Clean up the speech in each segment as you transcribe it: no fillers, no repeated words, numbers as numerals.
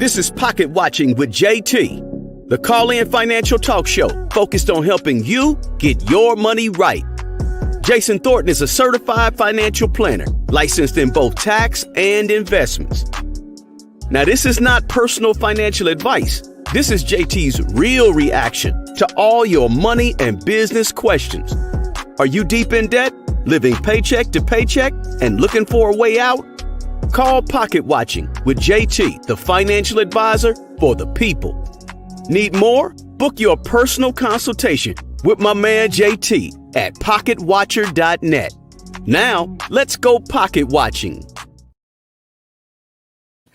This is Pocket Watching with JT, the call-in financial talk show focused on helping you get your money right. Jason Thornton is a certified financial planner, licensed in both tax and investments. Now, this is not personal financial advice. This is JT's real reaction to all your money and business questions. Are you deep in debt, living paycheck to paycheck, and looking for a way out? Call Pocket Watching with JT, the financial advisor for the people. Need more? Book your personal consultation with my man JT at pocketwatcher.net. Now, let's go Pocket Watching.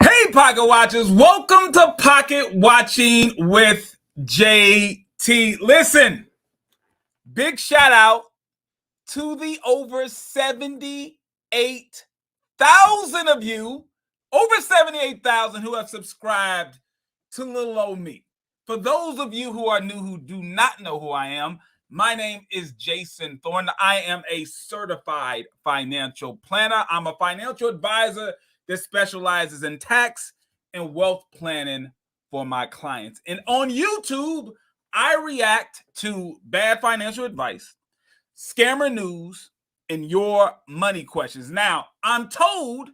Hey, Pocket Watchers, welcome to Pocket Watching with JT. Listen, big shout out to the over 78,000 of you, over 78,000 who have subscribed to little old me. For those of you who are new, who do not know who I am, my name is Jason Thornton. I am a certified financial planner. I'm a financial advisor that specializes in tax and wealth planning for my clients. And on YouTube, I react to bad financial advice, scammer news, and your money questions. Now, I'm told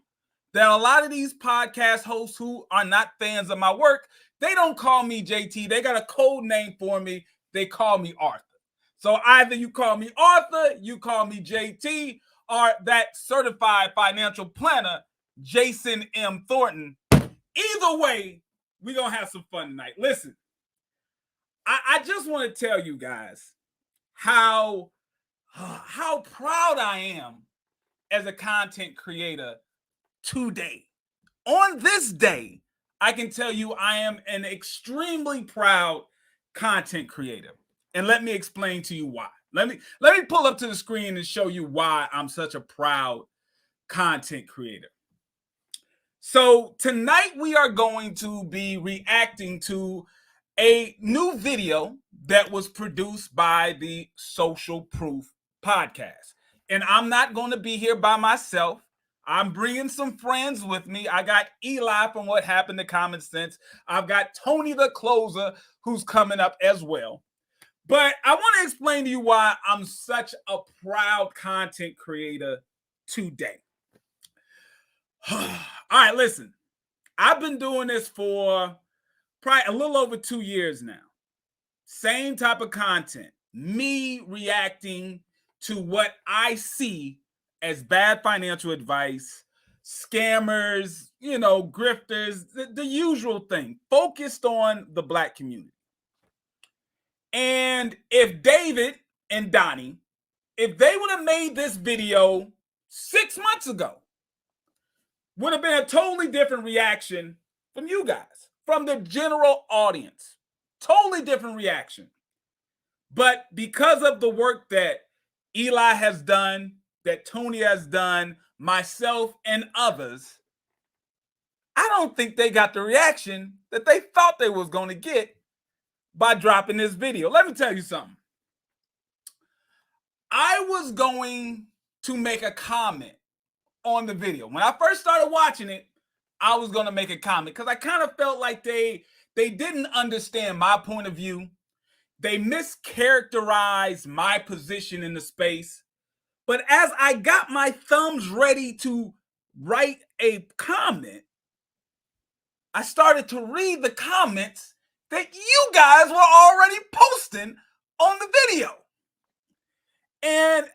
that a lot of these podcast hosts who are not fans of my work, they don't call me JT. They got a code name for me. They call me Arthur. So either you call me Arthur, you call me JT, or that certified financial planner, Jason M. Thornton. Either way, we're going to have some fun tonight. Listen, I just want to tell you guys how proud I am as a content creator today. On this day, I can tell you I am an extremely proud content creator. And let me explain to you why. Let me pull up to the screen and show you why I'm such a proud content creator. So tonight we are going to be reacting to a new video that was produced by the Social Proof podcast. And I'm not going to be here by myself. I'm bringing some friends with me. I got Eli from What Happened to Common Sense. I've got Tony the Closer who's coming up as well. But I want to explain to you why I'm such a proud content creator today. All right, listen. I've been doing this for probably a little over 2 years now. Same type of content. Me reacting to what I see as bad financial advice, scammers, grifters, the usual thing, focused on the Black community. And if David and Donnie, if they would have made this video 6 months ago, would have been a totally different reaction from you guys, from the general audience. Totally different reaction. But because of the work that Eli has done, that Tony has done, myself and others, I don't think they got the reaction that they thought they was going to get by dropping this video. Let me tell you something. I was going to make a comment on the video. When I first started watching it, I was going to make a comment because I kind of felt like they didn't understand my point of view. They mischaracterized my position in the space. But as I got my thumbs ready to write a comment, I started to read the comments that you guys were already posting on the video. And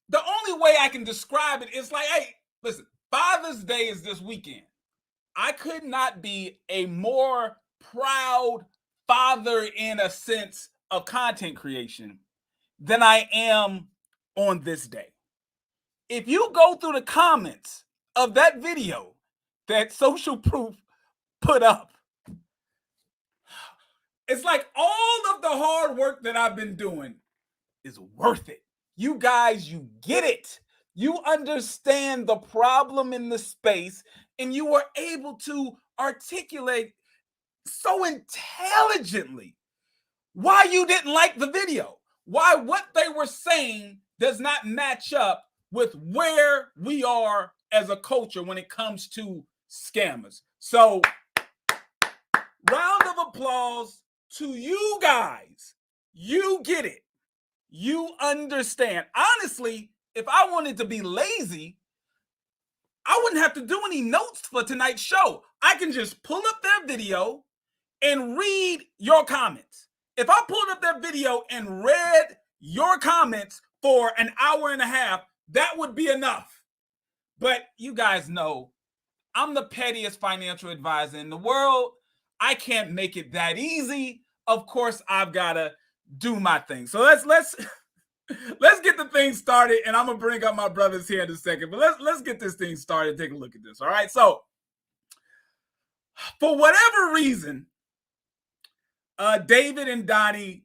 the only way I can describe it is like, hey, listen, Father's Day is this weekend. I could not be a more proud father in a sense of content creation than I am on this day. If you go through the comments of that video that Social Proof put up, it's like all of the hard work that I've been doing is worth it. You guys, you get it. You understand the problem in the space, and you were able to articulate so intelligently why you didn't like the video, why what they were saying does not match up with where we are as a culture when it comes to scammers. So, round of applause to you guys. You get it. You understand. Honestly, if I wanted to be lazy, I wouldn't have to do any notes for tonight's show. I can just pull up their video and read your comments. If I pulled up their video and read your comments for an hour and a half, that would be enough. But you guys know I'm the pettiest financial advisor in the world. I can't make it that easy. Of course, I've got to do my thing. So let's get the thing started, and I'm gonna bring up my brothers here in a second. But let's get this thing started. Take a look at this. All right. So for whatever reason, David and Donnie,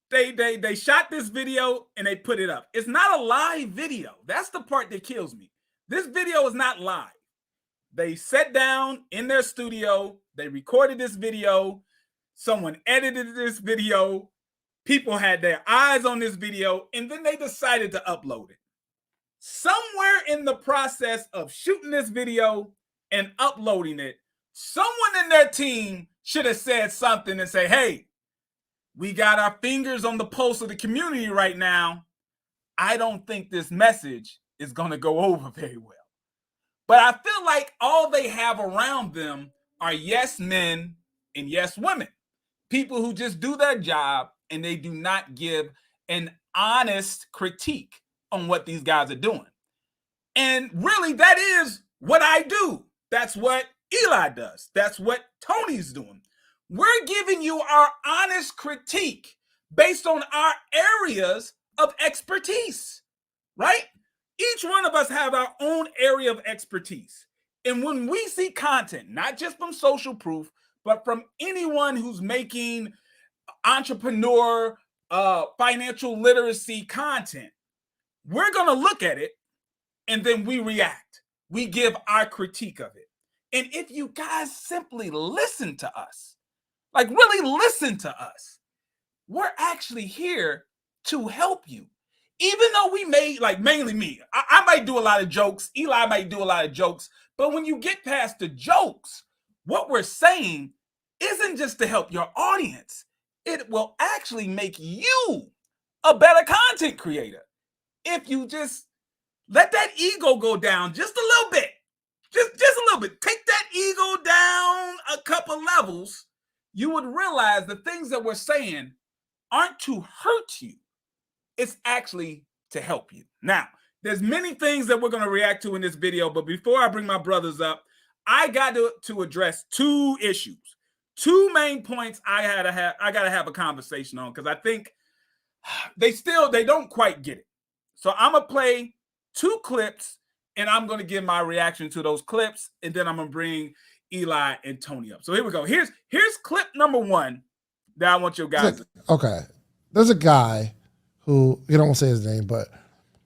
they shot this video and they put it up. It's not a live video. That's the part that kills me. This video is not live. They sat down in their studio. They recorded this video. Someone edited this video. People had their eyes on this video, and then they decided to upload it. Somewhere in the process of shooting this video and uploading it, someone in their team should have said something and say, hey, we got our fingers on the pulse of the community right now. I don't think this message is going to go over very well. But I feel like all they have around them are yes men and yes women. People who just do their job and they do not give an honest critique on what these guys are doing. And really, that is what I do. That's what Eli does. That's what Tony's doing. We're giving you our honest critique based on our areas of expertise, right? Each one of us have our own area of expertise. And when we see content, not just from Social Proof, but from anyone who's making entrepreneur, financial literacy content, we're going to look at it and then we react. We give our critique of it. And if you guys simply listen to us, like really listen to us, we're actually here to help you. Even though we may, like mainly me, I might do a lot of jokes. Eli might do a lot of jokes. But when you get past the jokes, what we're saying isn't just to help your audience. It will actually make you a better content creator. If you just let that ego go down just a little bit, just a little bit, take that ego down a couple levels, you would realize the things that we're saying aren't to hurt you. It's actually to help you. Now, there's many things that we're going to react to in this video, but before I bring my brothers up, I got to address two issues. Two main points I got to have a conversation on because I think they don't quite get it. So I'm going to play two clips and I'm going to give my reaction to those clips, and then I'm going to bring Eli and Tony up. So here we go. Here's clip number one that I want you guys to. Okay. There's a guy who, you don't want to say his name, but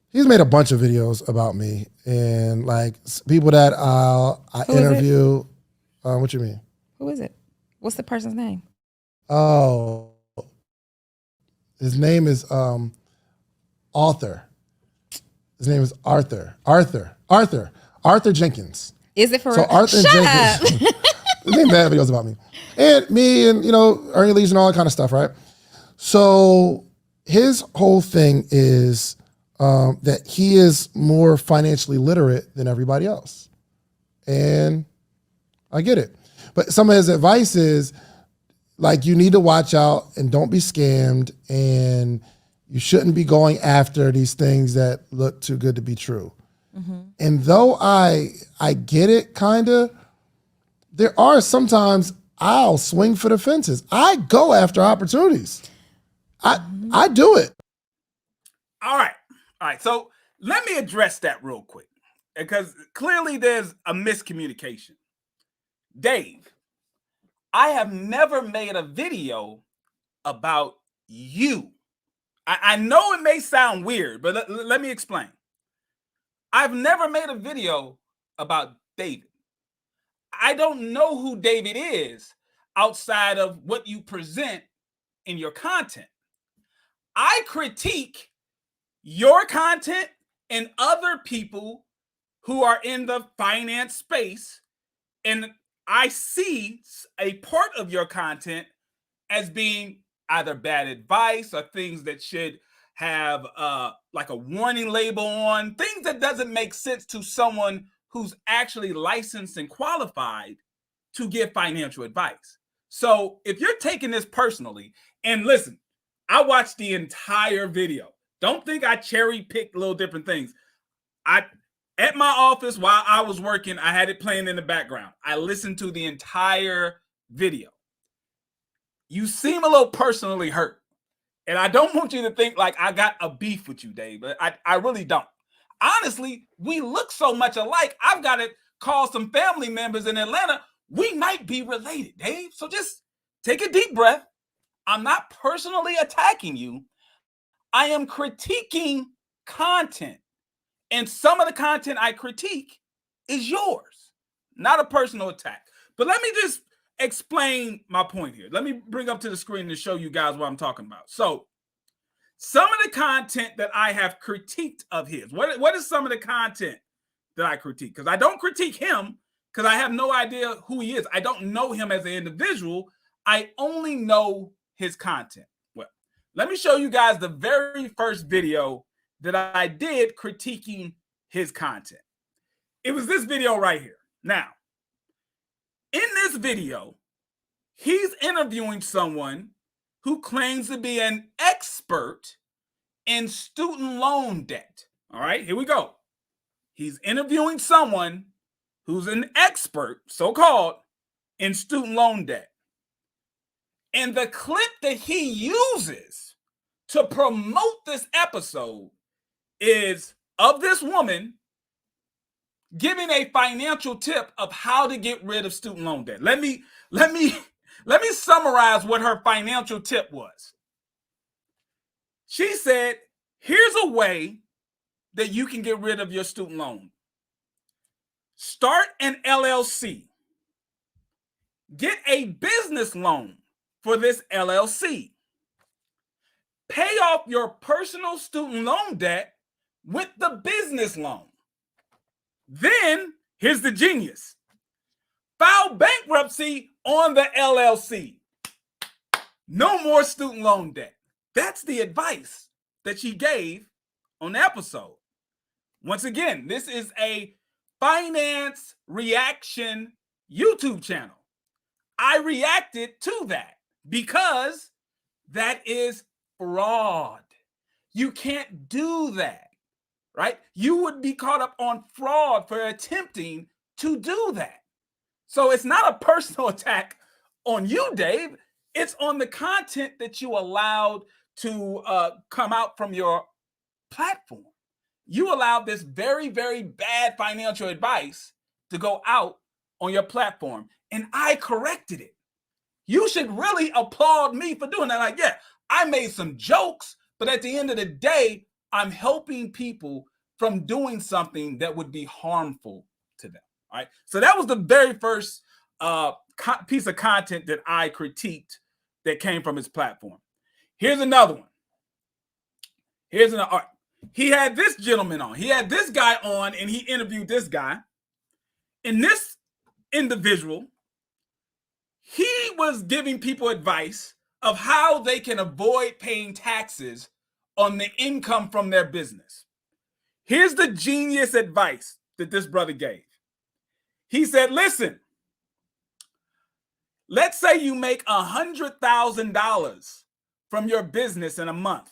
he's made a bunch of videos about me and like people that I interview. What you mean? Who is it? What's the person's name? Oh, his name is Arthur. His name is Arthur Jenkins. Is it for so Arthur Shut Jenkins? Up. He made bad videos about me and me, and earning leads and all that kind of stuff, right? So his whole thing is that he is more financially literate than everybody else, and I get it. But some of his advice is like you need to watch out and don't be scammed, and you shouldn't be going after these things that look too good to be true. Mm-hmm. And though I get it, kind of, there are sometimes I'll swing for the fences. I go after opportunities. I do it. All right. So let me address that real quick because clearly there's a miscommunication. Dave, I have never made a video about you. I know it may sound weird, but let me explain. I've never made a video about David. I don't know who David is outside of what you present in your content. I critique your content and other people who are in the finance space And I see a part of your content as being either bad advice or things that should have like a warning label on, things that doesn't make sense to someone who's actually licensed and qualified to give financial advice. So if you're taking this personally, and listen, I watched the entire video. Don't think I cherry picked little different things. At my office while I was working, I had it playing in the background. I listened to the entire video. You seem a little personally hurt. And I don't want you to think like I got a beef with you, Dave, but I really don't. Honestly, we look so much alike. I've got to call some family members in Atlanta. We might be related, Dave. So just take a deep breath. I'm not personally attacking you. I am critiquing content. And some of the content I critique is yours, not a personal attack. But let me just explain my point here. Let me bring up to the screen to show you guys what I'm talking about. So some of the content that I have critiqued of his, what is some of the content that I critique? Because I don't critique him because I have no idea who he is. I don't know him as an individual. I only know his content. Well, let me show you guys the very first video that I did critiquing his content. It was this video right here. Now, in this video, he's interviewing someone who claims to be an expert in student loan debt. All right, here we go. He's interviewing someone who's an expert, so-called, in student loan debt. And the clip that he uses to promote this episode is of this woman giving a financial tip of how to get rid of student loan debt. Let me summarize what her financial tip was. She said, here's a way that you can get rid of your student loan. Start an LLC. Get a business loan for this LLC. Pay off your personal student loan debt with the business loan. Then, here's the genius. File bankruptcy on the LLC. No more student loan debt. That's the advice that she gave on the episode. Once again, this is a finance reaction YouTube channel. I reacted to that because that is fraud. You can't do that, right? You would be caught up on fraud for attempting to do that. So it's not a personal attack on you, Dave. It's on the content that you allowed to come out from your platform. You allowed this very, very bad financial advice to go out on your platform, and I corrected it. You should really applaud me for doing that. Like, yeah, I made some jokes, but at the end of the day, I'm helping people from doing something that would be harmful to them. All right. So that was the very first piece of content that I critiqued that came from his platform. Here's another one. Here's another. All right. He had this gentleman on. He had this guy on, and he interviewed this guy. And this individual, he was giving people advice of how they can avoid paying taxes on the income from their business. Here's the genius advice that this brother gave. He said, listen, let's say you make $100,000 from your business in a month.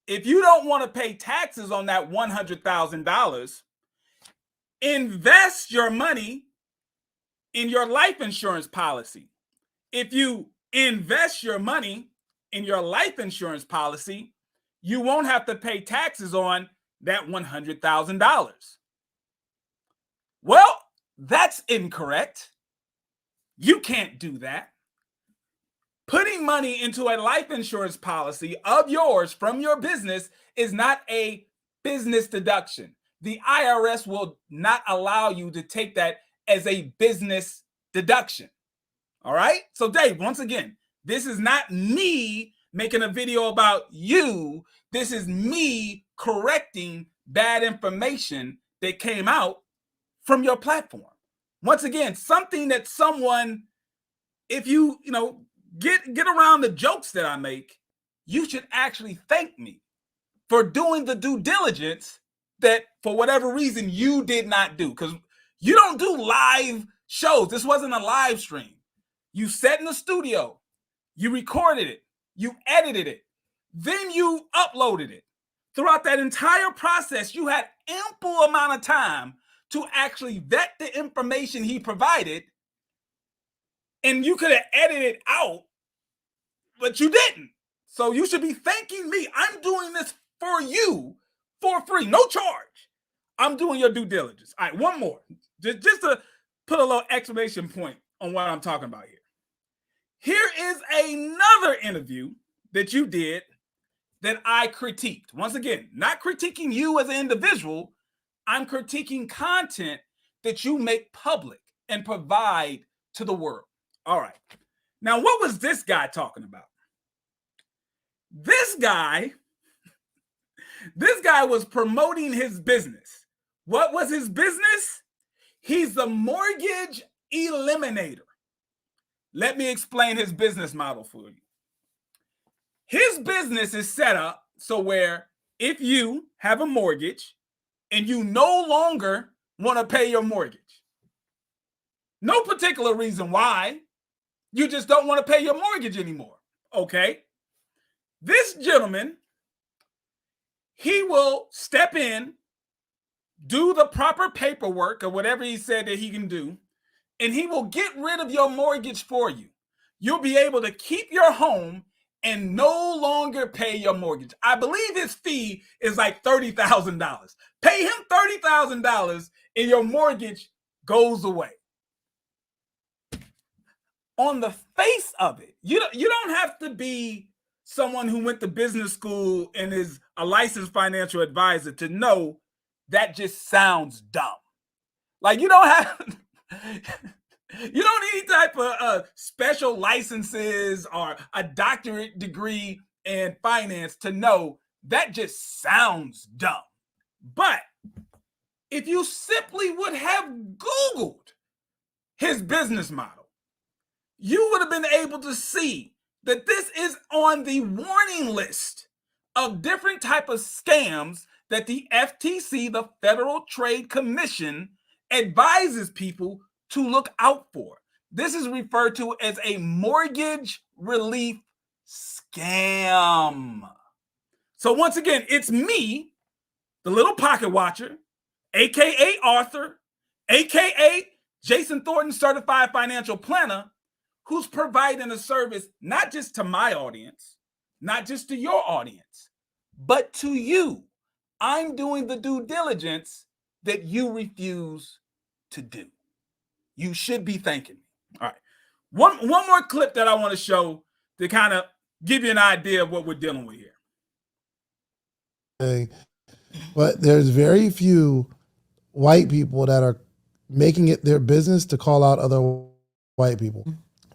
If you don't want to pay taxes on that $100,000, invest your money in your life insurance policy. If you invest your money in your life insurance policy, you won't have to pay taxes on that $100,000. Well, that's incorrect. You can't do that. Putting money into a life insurance policy of yours from your business is not a business deduction. The IRS will not allow you to take that as a business deduction. All right? So, Dave, once again, this is not me making a video about you. This is me correcting bad information that came out from your platform. Once again, something that someone, if you get around the jokes that I make, you should actually thank me for doing the due diligence that for whatever reason you did not do. Because you don't do live shows. This wasn't a live stream. You sat in the studio, you recorded it, you edited it, then you uploaded it. Throughout that entire process, you had ample amount of time to actually vet the information he provided, and you could have edited it out, but you didn't. So you should be thanking me. I'm doing this for you for free, no charge. I'm doing your due diligence. All right, one more, just to put a little exclamation point on what I'm talking about here. Here is another interview that you did that I critiqued. Once again, not critiquing you as an individual. I'm critiquing content that you make public and provide to the world. All right. Now, what was this guy talking about? This guy was promoting his business. What was his business? He's the mortgage eliminator. Let me explain his business model for you. His business is set up so where if you have a mortgage and you no longer want to pay your mortgage, no particular reason why, you just don't want to pay your mortgage anymore. Okay. This gentleman, he will step in, do the proper paperwork or whatever he said that he can do, and he will get rid of your mortgage for you. You'll be able to keep your home and no longer pay your mortgage. I believe his fee is like $30,000. Pay him $30,000 and your mortgage goes away. On the face of it, you don't have to be someone who went to business school and is a licensed financial advisor to know that just sounds dumb. Like you don't need any type of special licenses or a doctorate degree in finance to know that just sounds dumb. But if you simply would have Googled his business model, you would have been able to see that this is on the warning list of different type of scams that the FTC, the Federal Trade Commission, advises people to look out for. This is referred to as a mortgage relief scam. So once again, it's me, the little pocket watcher, aka Arthur, aka Jason Thornton, certified financial planner, who's providing a service not just to my audience, not just to your audience, but to you. I'm doing the due diligence that you refuse to do. You should be thanking me. All right. One more clip that I want to show to kind of give you an idea of what we're dealing with here. But there's very few white people that are making it their business to call out other white people.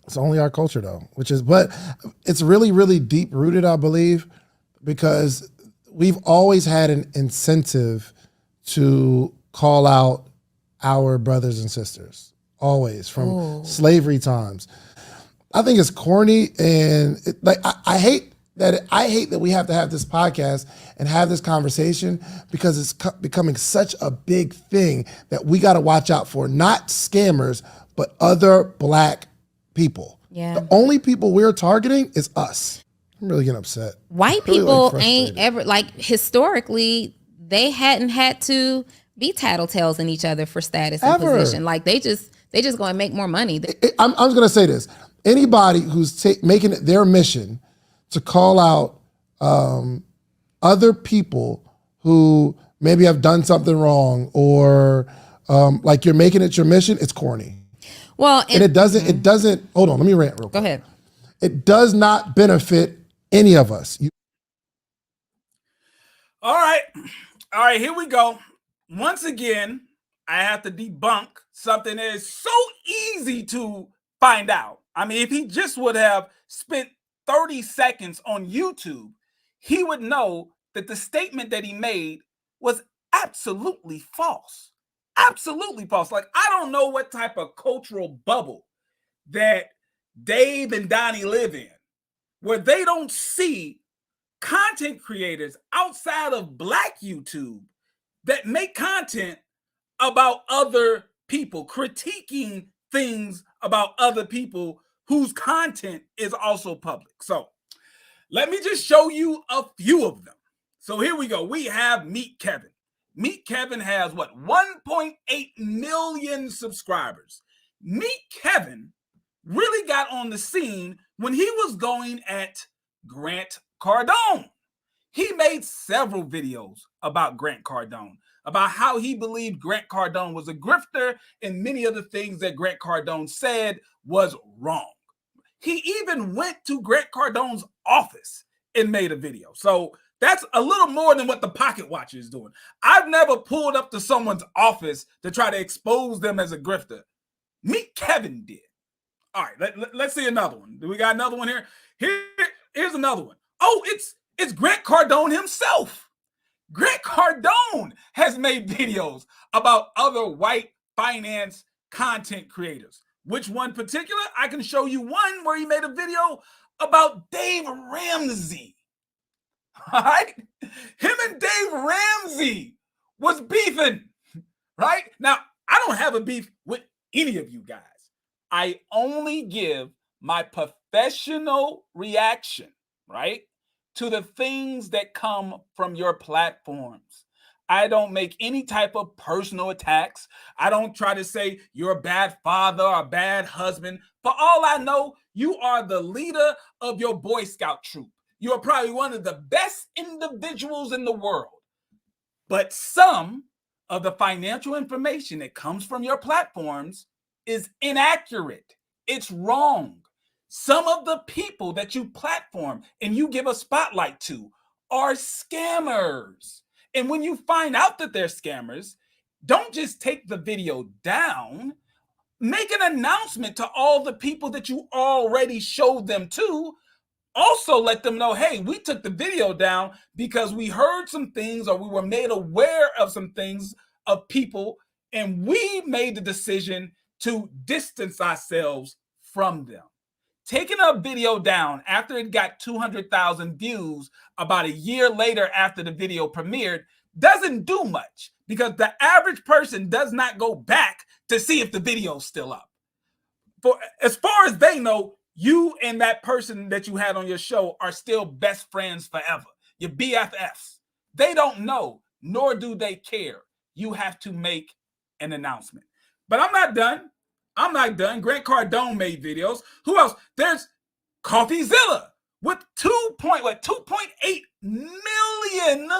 It's only our culture though, but it's really, really deep rooted, I believe, because we've always had an incentive to call out our brothers and sisters, always from slavery times. I think it's corny, and I hate that we have to have this podcast and have this conversation because it's becoming such a big thing that we got to watch out for, not scammers, but other black people. Yeah. The only people we're targeting is us. I'm really getting upset. White people ain't ever, like, historically, they hadn't had to be tattletales in each other for status and position. Like they just going to make more money. I'm going to say this. Anybody who's making it their mission to call out other people who maybe have done something wrong or like you're making it your mission, it's corny. Well, and it doesn't, hold on, let me rant real quick. Go ahead. It does not benefit any of us. All right, here we go. Once again, I have to debunk something that is so easy to find out. I mean, if he just would have spent 30 seconds on YouTube, he would know that the statement that he made was absolutely false. Absolutely false. Like, I don't know what type of cultural bubble that Dave and Donnie live in, where they don't see content creators outside of Black YouTube that make content about other people, critiquing things about other people whose content is also public. So let me just show you a few of them. So here we go. We have Meet Kevin. Meet Kevin has what, 1.8 million subscribers. Meet Kevin really got on the scene when he was going at Grant Cardone. He made several videos about Grant Cardone, about how he believed Grant Cardone was a grifter and many of the things that Grant Cardone said was wrong. He even went to Grant Cardone's office and made a video. So that's a little more than what the Pocket Watcher is doing. I've never pulled up to someone's office to try to expose them as a grifter. Meet Kevin did. All right, let's see another one. Do we got another one here? Here's another one. Oh, it's Grant Cardone himself. Grant Cardone has made videos about other white finance content creators. Which one particular? I can show you one where he made a video about Dave Ramsey. All right? Him and Dave Ramsey was beefing, right? Now, I don't have a beef with any of you guys. I only give my professional reaction, right, to the things that come from your platforms. I don't make any type of personal attacks. I don't try to say you're a bad father or a bad husband. For all I know, you are the leader of your Boy Scout troop. You are probably one of the best individuals in the world. But some of the financial information that comes from your platforms is inaccurate. It's wrong. Some of the people that you platform and you give a spotlight to are scammers. And when you find out that they're scammers, don't just take the video down. Make an announcement to all the people that you already showed them to. Also let them know, hey, we took the video down because we heard some things or we were made aware of some things of people, and we made the decision to distance ourselves from them. Taking a video down after it got 200,000 views about a year later after the video premiered doesn't do much, because the average person does not go back to see if the video's still up. For as far as they know, you and that person that you had on your show are still best friends forever. Your BFFs. They don't know, nor do they care. You have to make an announcement. But I'm not done. Grant Cardone made videos. Who else? There's Coffeezilla with 2.8 million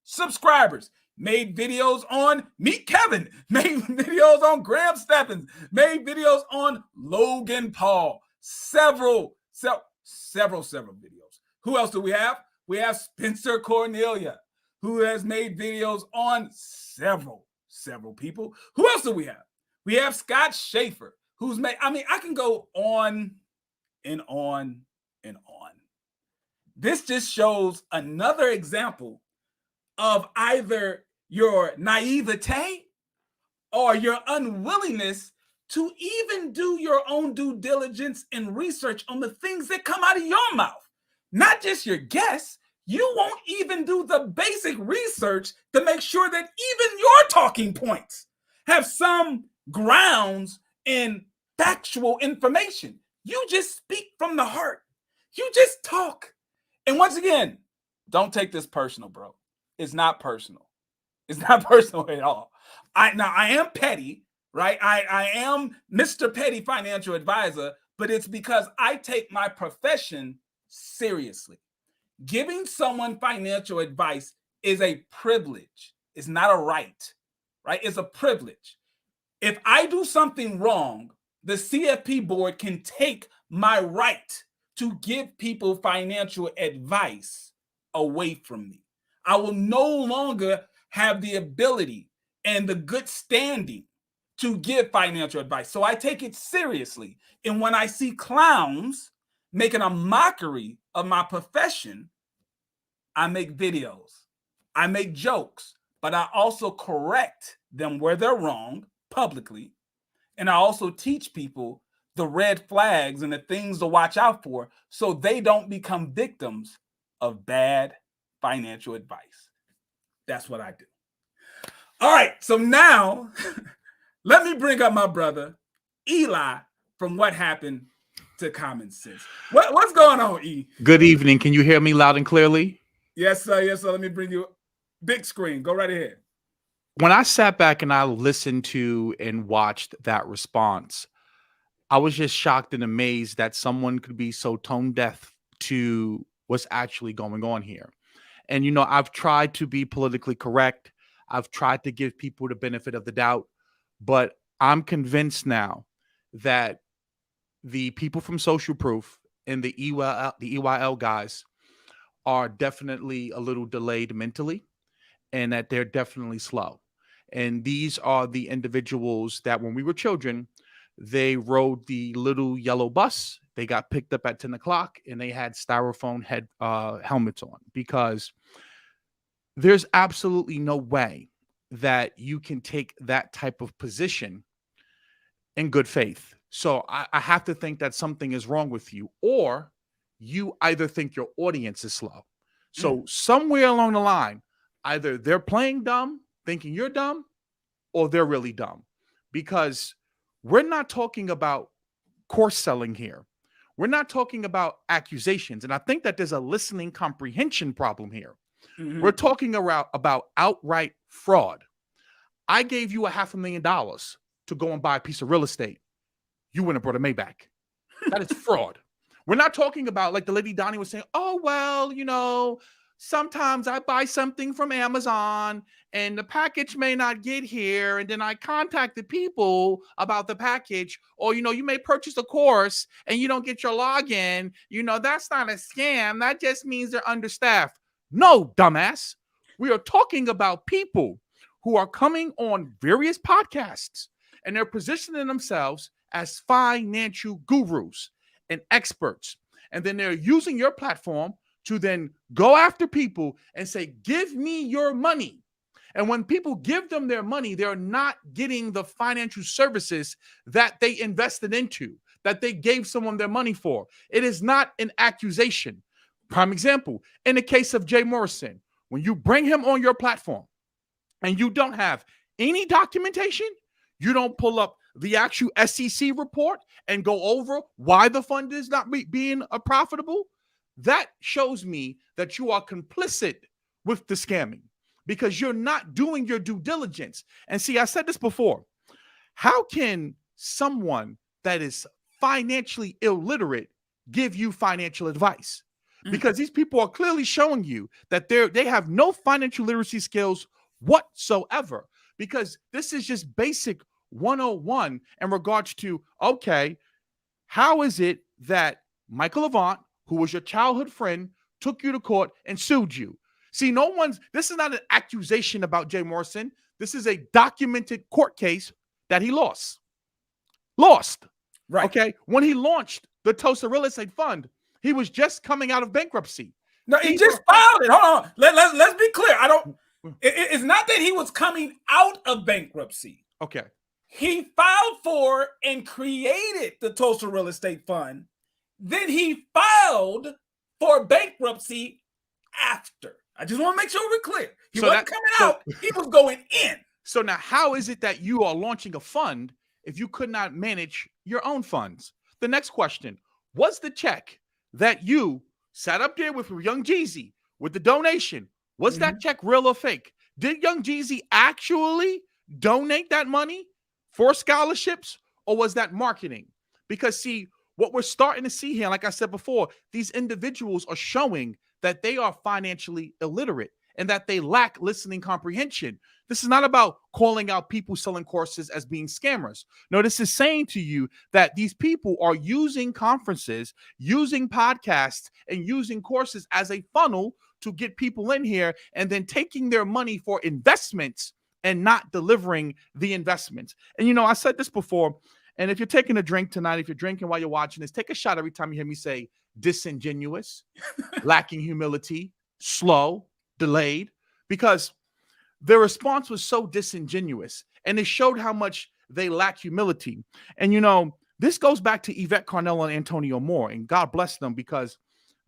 subscribers. Made videos on Meet Kevin. Made videos on Graham Stephens. Made videos on Logan Paul. Several videos. Who else do we have? We have Spencer Cornelia, who has made videos on several people. Who else do we have? We have Scott Schaefer, who's made, I can go on and on and on. This just shows another example of either your naivete or your unwillingness to even do your own due diligence and research on the things that come out of your mouth. Not just your guess. You won't even do the basic research to make sure that even your talking points have some grounds in factual information. You just speak from the heart. You just talk. And once again, don't take this personal, bro. It's not personal. It's not personal at all. I am petty, right? I am Mr. Petty Financial Advisor, but it's because I take my profession seriously. Giving someone financial advice is a privilege. It's not a right? It's a privilege. If I do something wrong, the CFP board can take my right to give people financial advice away from me. I will no longer have the ability and the good standing to give financial advice. So I take it seriously. And when I see clowns making a mockery of my profession, I make videos. I make jokes. but I also correct them where they're wrong publicly. And I also teach people the red flags and the things to watch out for so they don't become victims of bad financial advice. That's what I do. All right, so now let me bring up my brother, Eli, from What Happened to Common Sense. What's going on, E? Good evening. Can you hear me loud and clearly? Yes, sir. Yes, sir. Let me bring you big screen. Go right ahead. When I sat back and I listened to and watched that response, I was just shocked and amazed that someone could be so tone deaf to what's actually going on here. And, you know, I've tried to be politically correct. I've tried to give people the benefit of the doubt, but I'm convinced now that the people from Social Proof and the EYL guys are definitely a little delayed mentally, and that they're definitely slow. And these are the individuals that when we were children, they rode the little yellow bus. They got picked up at 10 o'clock and they had styrofoam helmets on, because there's absolutely no way that you can take that type of position in good faith. So I have to think that something is wrong with you, or you either think your audience is slow. So somewhere along the line, either they're playing dumb, thinking you're dumb, or they're really dumb, because we're not talking about course selling here. We're not talking about accusations. And I think that there's a listening comprehension problem here. We're talking about outright fraud. I gave you $500,000 to go and buy a piece of real estate. You went and brought a Maybach. That is fraud. We're not talking about, like the lady Donnie was saying, oh, well, you know, sometimes I buy something from Amazon and the package may not get here. And then I contacted people about the package. Or, you know, you may purchase a course and you don't get your login. You know, that's not a scam. That just means they're understaffed. No, dumbass. We are talking about people who are coming on various podcasts and they're positioning themselves as financial gurus and experts. And then they're using your platform to then go after people and say, give me your money. And when people give them their money, they're not getting the financial services that they invested into, that they gave someone their money for. It is not an accusation. Prime example, in the case of Jay Morrison, when you bring him on your platform and you don't have any documentation, you don't pull up the actual SEC report and go over why the fund is not being profitable, that shows me that you are complicit with the scamming, because you're not doing your due diligence. And see, I said this before. How can someone that is financially illiterate give you financial advice? Because these people are clearly showing you that they have no financial literacy skills whatsoever, because this is just basic 101 in regards to, okay, how is it that Michael Avant, who was your childhood friend, took you to court and sued you? See, this is not an accusation about Jay Morrison. This is a documented court case that he lost. Right. Okay. When he launched the Tulsa Real Estate Fund, he was just coming out of bankruptcy. No, he just filed it. Hold on. Let's be clear. It's not that he was coming out of bankruptcy. Okay. He filed for and created the Tulsa Real Estate Fund. Then he filed for bankruptcy after. I just want to make sure we're clear. He wasn't coming out. He was going in. So now how is it that you are launching a fund if you could not manage your own funds? The next question, was the check that you sat up there with Young Jeezy with the donation, was that check real or fake? Did Young Jeezy actually donate that money for scholarships, or was that marketing? Because see, what we're starting to see here, like I said before, these individuals are showing that they are financially illiterate and that they lack listening comprehension. This is not about calling out people selling courses as being scammers. No, this is saying to you that these people are using conferences, using podcasts, and using courses as a funnel to get people in here and then taking their money for investments and not delivering the investments. And, you know, I said this before, and if you're taking a drink tonight, if you're drinking while you're watching this, take a shot every time you hear me say disingenuous, lacking humility, slow, delayed, because their response was so disingenuous, and it showed how much they lack humility. And, you know, this goes back to Yvette Carnell and Antonio Moore, and God bless them, because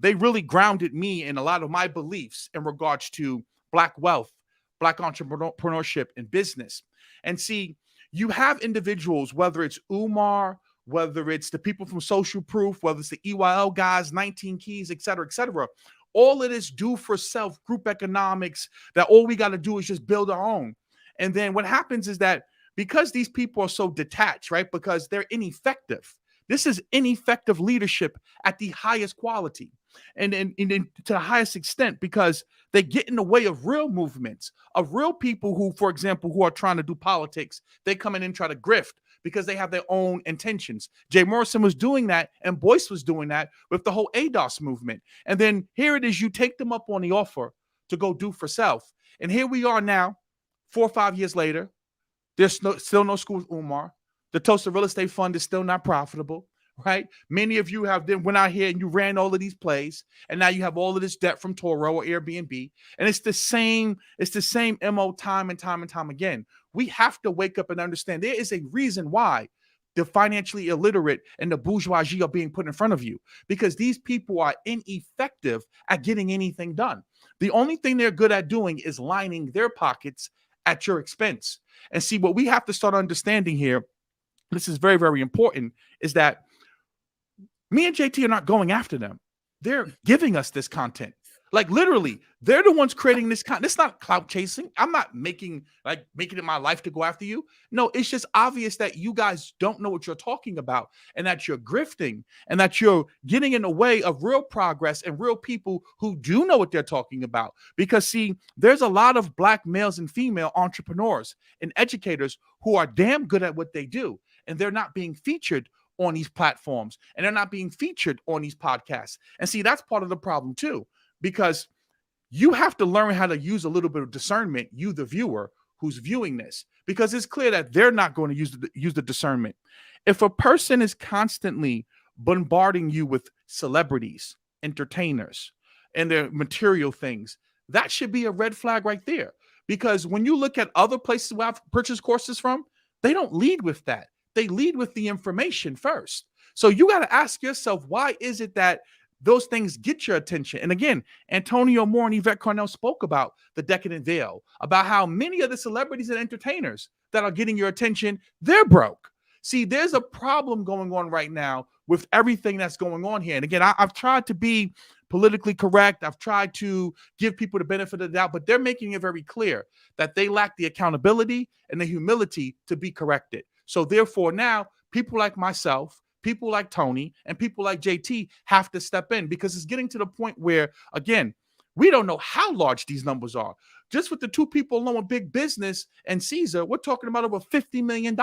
they really grounded me in a lot of my beliefs in regards to Black wealth, Black entrepreneurship, and business. And see, you have individuals, whether it's Umar, whether it's the people from Social Proof, whether it's the EYL guys, 19 Keys, et cetera, all of this do for self, group economics, that all we got to do is just build our own. And then what happens is that because these people are so detached, right? Because they're ineffective. This is ineffective leadership at the highest quality and to the highest extent, because they get in the way of real movements, of real people who, for example, who are trying to do politics. They come in and try to grift because they have their own intentions. Jay Morrison was doing that, and Boyce was doing that with the whole ADOS movement. And then here it is, you take them up on the offer to go do for self. And here we are now, 4 or 5 years later. There's still no school with Umar. The Tulsa Real Estate Fund is still not profitable, right? Many of you have then went out here and you ran all of these plays, and now you have all of this debt from Toro or Airbnb. And it's the same MO time and time again. We have to wake up and understand there is a reason why the financially illiterate and the bourgeoisie are being put in front of you, because these people are ineffective at getting anything done. The only thing they're good at doing is lining their pockets at your expense. And see, what we have to start understanding here, this is very, very important, is that me and JT are not going after them. They're giving us this content. Like literally, they're the ones creating this content. It's not clout chasing. I'm not making it my life to go after you. No, it's just obvious that you guys don't know what you're talking about, and that you're grifting, and that you're getting in the way of real progress and real people who do know what they're talking about. Because see, there's a lot of Black males and female entrepreneurs and educators who are damn good at what they do, and they're not being featured on these platforms, and they're not being featured on these podcasts. And see, that's part of the problem too, because you have to learn how to use a little bit of discernment, you the viewer who's viewing this, because it's clear that they're not going to use the discernment. If a person is constantly bombarding you with celebrities, entertainers, and their material things, that should be a red flag right there. Because when you look at other places where I've purchased courses from, they don't lead with that. They lead with the information first. So you got to ask yourself, why is it that those things get your attention? And again, Antonio Moore and Yvette Carnell spoke about the decadent veil, about how many of the celebrities and entertainers that are getting your attention, they're broke. See, there's a problem going on right now with everything that's going on here. And again, I've tried to be politically correct. I've tried to give people the benefit of the doubt, but they're making it very clear that they lack the accountability and the humility to be corrected. So therefore now people like myself, people like Tony, and people like JT have to step in, because it's getting to the point where, again, we don't know how large these numbers are. Just with the two people alone with Big Business and Caesar, we're talking about over $50 million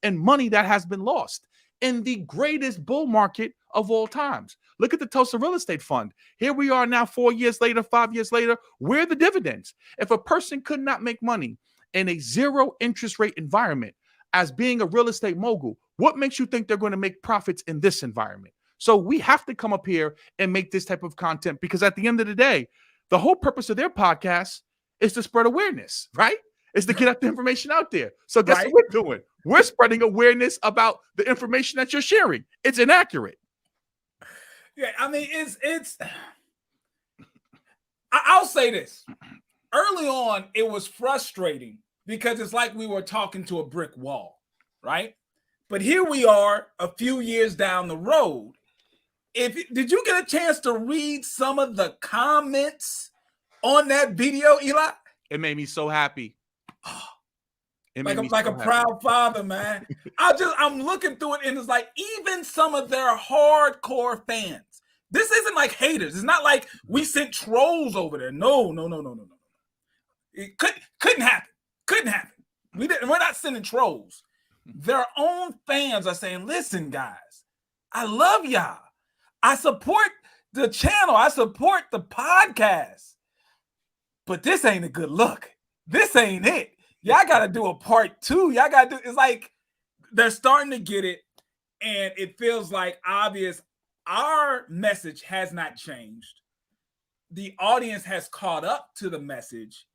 in money that has been lost in the greatest bull market of all times. Look at the Tulsa Real Estate Fund. Here we are now 4 years later, 5 years later. Where are the dividends? If a person could not make money in a zero interest rate environment as being a real estate mogul, what makes you think they're going to make profits in this environment? So we have to come up here and make this type of content, because at the end of the day, the whole purpose of their podcast is to spread awareness, right? Is to get out the information out there. So guess what we're doing? We're spreading awareness about the information that you're sharing. It's inaccurate. Yeah, I mean, I'll say this. Early on, it was frustrating because it's like we were talking to a brick wall, right? But here we are a few years down the road. Did you get a chance to read some of the comments on that video, Eli? It made me so happy. Like a proud father, man. I'm looking through it, and it's like even some of their hardcore fans. This isn't like haters. It's not like we sent trolls over there. No. It couldn't happen. Couldn't happen. We're not sending trolls. Their own fans are saying, listen, guys, I love y'all. I support the channel. I support the podcast. But this ain't a good look. This ain't it. Y'all got to do a part 2. Y'all got to do, it's like they're starting to get it. And it feels like obvious. Our message has not changed. The audience has caught up to the message.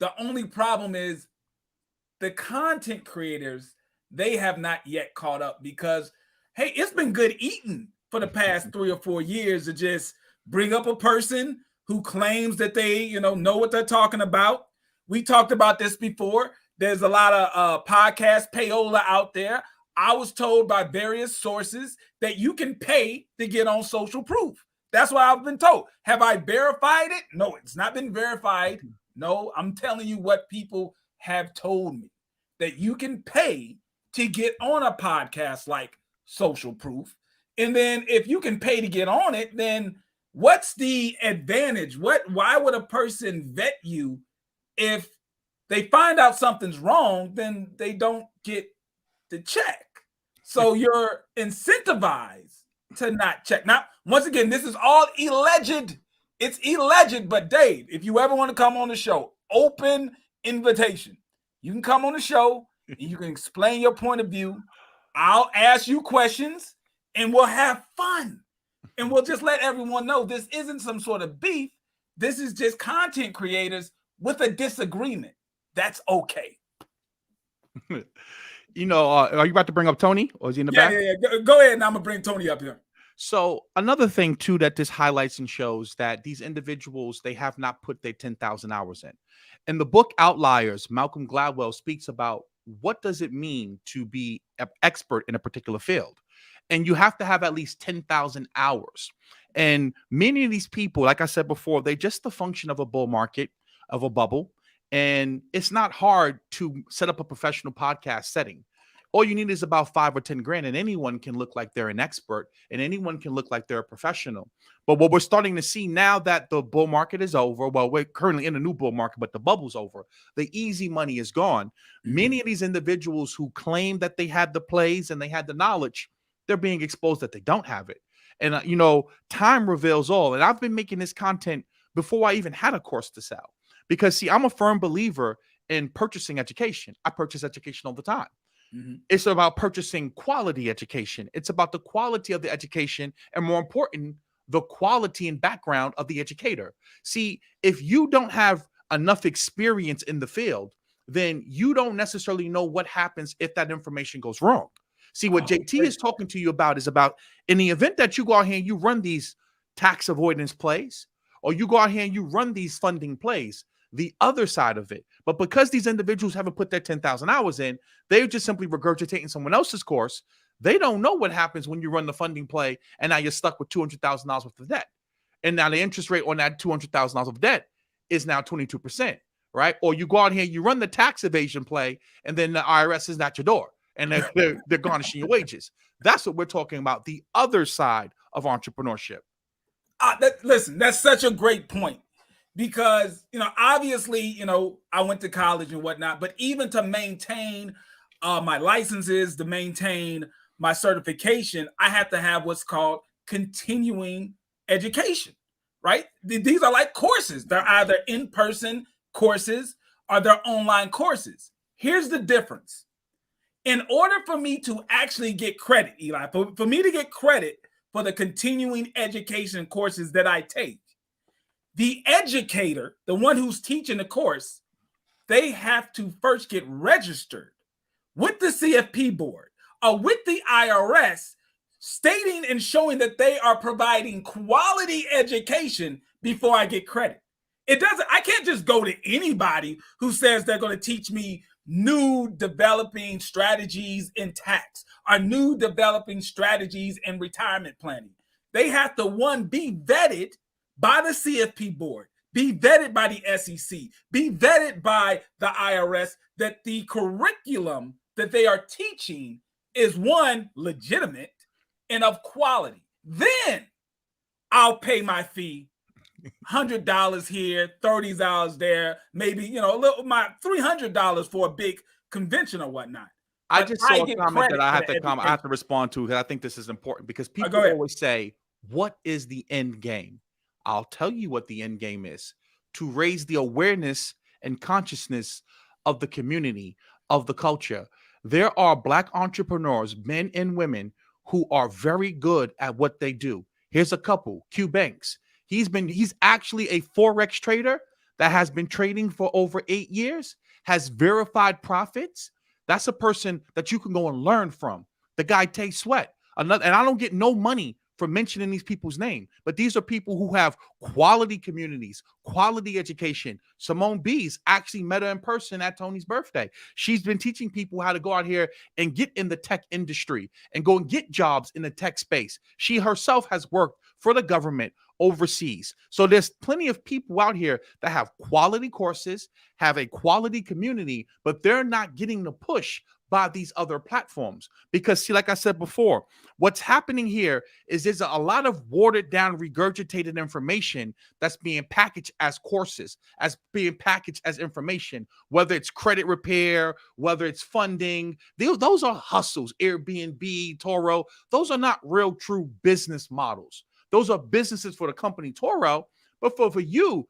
The only problem is the content creators, they have not yet caught up because, hey, it's been good eating for the past 3 or 4 years to just bring up a person who claims that they, know what they're talking about. We talked about this before. There's a lot of podcast payola out there. I was told by various sources that you can pay to get on social proof. That's what I've been told. Have I verified it? No, it's not been verified. No, I'm telling you what people have told me, that you can pay to get on a podcast like Social Proof. And then if you can pay to get on it, then what's the advantage? Why would a person vet you if they find out something's wrong, then they don't get the check? So you're incentivized to not check. Now, once again, this is all alleged. It's alleged, but Dave, if you ever want to come on the show, open invitation. You can come on the show and you can explain your point of view. I'll ask you questions and we'll have fun. And we'll just let everyone know this isn't some sort of beef. This is just content creators with a disagreement. That's okay. Are you about to bring up Tony, or is he in the back? Yeah. Go ahead, and I'm gonna bring Tony up here. So another thing too that this highlights and shows that these individuals, they have not put their 10,000 hours in. In the book Outliers, Malcolm Gladwell speaks about what does it mean to be an expert in a particular field, and you have to have at least 10,000 hours. And many of these people, like I said before, they're just the function of a bull market, of a bubble. And it's not hard to set up a professional podcast setting. All you need is about 5 or 10 grand, and anyone can look like they're an expert, and anyone can look like they're a professional. But what we're starting to see now that the bull market is over, well, we're currently in a new bull market, but the bubble's over. The easy money is gone. Mm-hmm. Many of these individuals who claim that they had the plays and they had the knowledge, they're being exposed that they don't have it. And, time reveals all. And I've been making this content before I even had a course to sell. Because, see, I'm a firm believer in purchasing education. I purchase education all the time. Mm-hmm. It's about purchasing quality education. It's about the quality of the education, and more important, the quality and background of the educator. See, if you don't have enough experience in the field, then you don't necessarily know what happens if that information goes wrong. See, what JT is talking to you about is about in the event that you go out here and you run these tax avoidance plays, or you go out here and you run these funding plays, the other side of it. But because these individuals haven't put their 10,000 hours in, they're just simply regurgitating someone else's course. They don't know what happens when you run the funding play and now you're stuck with $200,000 worth of debt. And now the interest rate on that $200,000 of debt is now 22%, right? Or you go out here, you run the tax evasion play, and then the IRS is at your door and they're garnishing your wages. That's what we're talking about, the other side of entrepreneurship. Listen, that's such a great point. Because, obviously, I went to college and whatnot, but even to maintain my licenses, to maintain my certification, I have to have what's called continuing education, right? These are like courses. They're either in-person courses or they're online courses. Here's the difference. In order for me to actually get credit, Eli, for me to get credit for the continuing education courses that I take, the educator, the one who's teaching the course, they have to first get registered with the CFP board or with the IRS, stating and showing that they are providing quality education before I get credit. I can't just go to anybody who says they're going to teach me new developing strategies in tax or new developing strategies in retirement planning. They have to, one, be vetted by the CFP board, be vetted by the SEC, be vetted by the IRS, that the curriculum that they are teaching is, one, legitimate and of quality. Then I'll pay my fee, $100 here, $30 there, maybe, my $300 for a big convention or whatnot. I just saw a comment that I have to respond to, because I think this is important, because people always say, what is the end game? I'll tell you what the end game is: to raise the awareness and consciousness of the community, of the culture. There are Black entrepreneurs, men and women, who are very good at what they do. Here's a couple: Q Banks. He's actually a Forex trader that has been trading for over 8 years, has verified profits, that's a person that you can go and learn from. The guy Tay Sweat. Another, and I don't get no money for mentioning these people's name, but these are people who have quality communities, quality education. Simone B's actually met her in person at Tony's birthday. She's been teaching people how to go out here and get in the tech industry and go and get jobs in the tech space. She herself has worked for the government overseas. So there's plenty of people out here that have quality courses, have a quality community, but they're not getting the push by these other platforms. Because see, like I said before, what's happening here is there's a lot of watered down, regurgitated information that's being packaged as courses, as being packaged as information, whether it's credit repair, whether it's funding. Those are hustles. Airbnb, Toro, those are not real true business models. Those are businesses for the company Toro, but for you,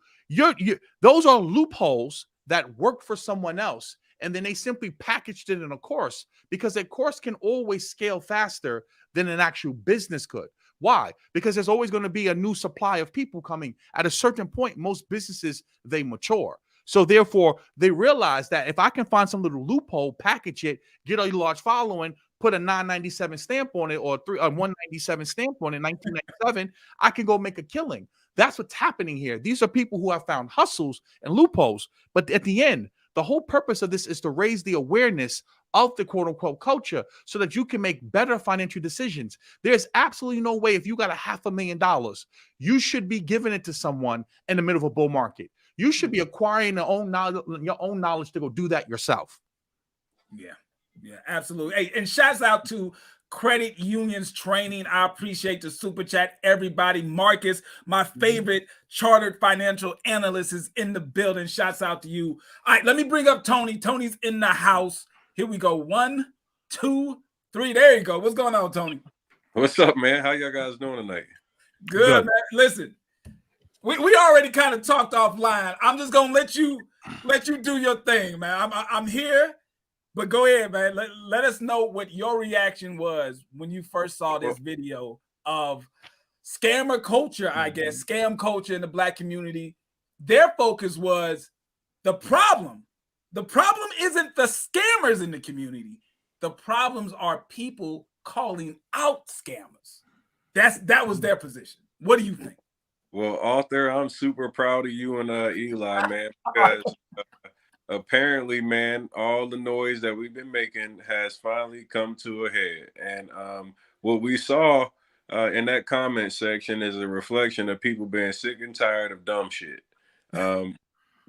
those are loopholes that work for someone else. And then they simply packaged it in a course, because a course can always scale faster than an actual business could. Why? Because there's always going to be a new supply of people coming. At a certain point, most businesses, they mature. So therefore, they realize that if I can find some little loophole, package it, get a large following, put a 997 stamp on it, or a 197 stamp on it, 1997, I can go make a killing. That's what's happening here. These are people who have found hustles and loopholes. But at the end, the whole purpose of this is to raise the awareness of the quote unquote culture so that you can make better financial decisions. There's absolutely no way, if you got $500,000, you should be giving it to someone in the middle of a bull market. You should be acquiring your own knowledge to go do that yourself. Yeah, absolutely. Hey, and shouts out to Credit Unions Training. I appreciate the super chat, everybody. Marcus, my favorite chartered financial analyst, is in the building. Shouts out to you. All right, let me bring up Tony. Tony's in the house. Here we go. 1, 2, 3. There you go. What's going on, Tony? What's up, man? How y'all guys doing tonight? Good, man. Listen, we already kind of talked offline. I'm just gonna let you do your thing, man. I'm here. But go ahead, man. Let us know what your reaction was when you first saw this video of scammer culture, I guess, scam culture in the Black community. Their focus was the problem. The problem isn't the scammers in the community. The problems are people calling out scammers. That was their position. What do you think? Well, Arthur, I'm super proud of you and Eli, man, because apparently, man, all the noise that we've been making has finally come to a head. And what we saw in that comment section is a reflection of people being sick and tired of dumb shit.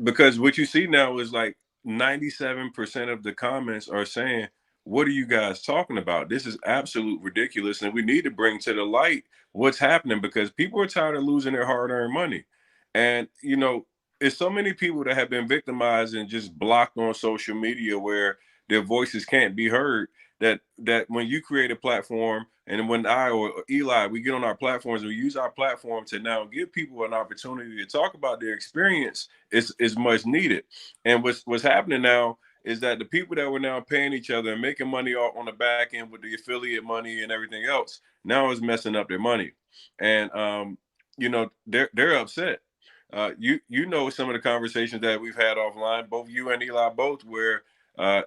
Because what you see now is like 97% of the comments are saying, what are you guys talking about? This is absolute ridiculous. And we need to bring to the light what's happening, because people are tired of losing their hard-earned money. And, you know, there's so many people that have been victimized and just blocked on social media where their voices can't be heard, that when you create a platform, and when I or Eli, we get on our platforms and we use our platform to now give people an opportunity to talk about their experience, is much needed. And what's happening now is that the people that were now paying each other and making money on the back end with the affiliate money and everything else now is messing up their money. And, you know, they're upset. You know, some of the conversations that we've had offline, both you and Eli both, where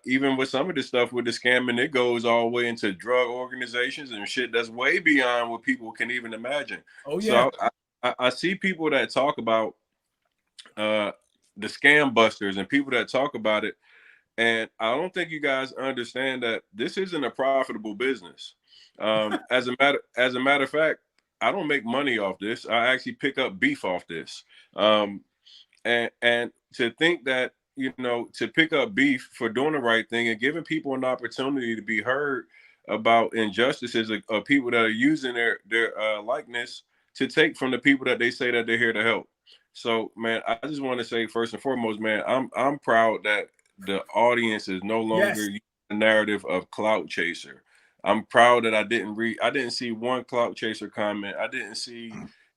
even with some of the stuff with the scamming, it goes all the way into drug organizations and shit that's way beyond what people can even imagine. Oh, yeah. So I see people that talk about the scam busters and people that talk about it. And I don't think you guys understand that this isn't a profitable business. As a matter of fact, I don't make money off this. I actually pick up beef off this. And to think that, you know, to pick up beef for doing the right thing and giving people an opportunity to be heard about injustices of people that are using their likeness to take from the people that they say that they're here to help. So, man, I just want to say first and foremost, man, I'm proud that the audience is no longer using the narrative of clout chaser. I'm proud that I didn't see one clout chaser comment. I didn't see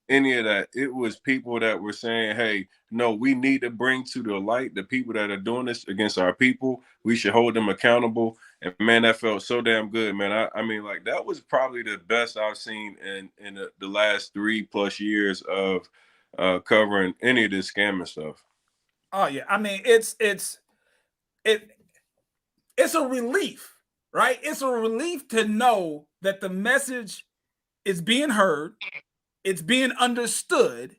any of that. It was people that were saying, hey, no, we need to bring to the light the people that are doing this against our people. We should hold them accountable. And man, that felt so damn good, man. I mean, like, that was probably the best I've seen in the last 3+ years of covering any of this scamming stuff. Oh yeah, I mean it's a relief, right? It's a relief to know that the message is being heard, it's being understood,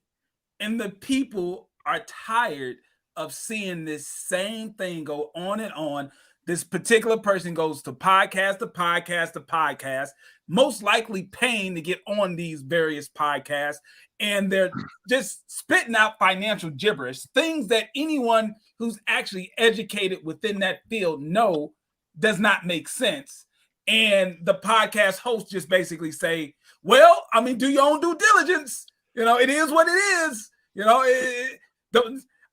and the people are tired of seeing this same thing go on and on. This particular person goes to podcast to podcast to podcast, most likely paying to get on these various podcasts, and they're just spitting out financial gibberish, things that anyone who's actually educated within that field know does not make sense. And the podcast hosts just basically say, well, I mean, do your own due diligence. You know, it is what it is. You know,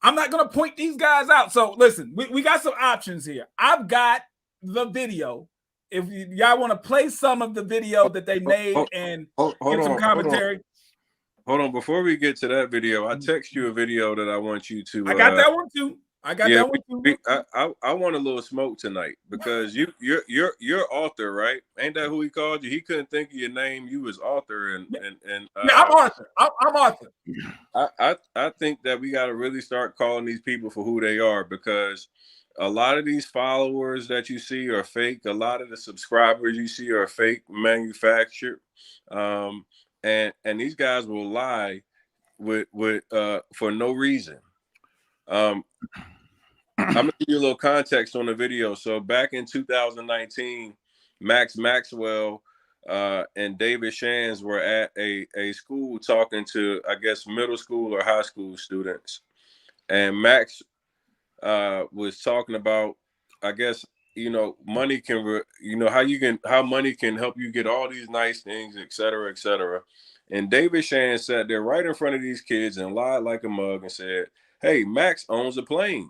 I'm not going to point these guys out. So listen, we got some options here. I've got the video. If y'all want to play some of the video that they made and give some commentary. Hold on. Before we get to that video, I text you a video that I want you to. I got that one too. I want a little smoke tonight because you're author, right? Ain't that who he called you? He couldn't think of your name. You was author and I'm Arthur. I'm Arthur. I think that we got to really start calling these people for who they are, because a lot of these followers that you see are fake. A lot of the subscribers you see are fake, manufactured, and these guys will lie with for no reason. I'm gonna give you a little context on the video. So back in 2019, Max Maxwell and David Shands were at a school talking to, I guess, middle school or high school students, and Max was talking about, I guess, money can, how money can help you get all these nice things, et cetera, et cetera. And David Shands sat there right in front of these kids and lied like a mug and said, "Hey, Max owns a plane."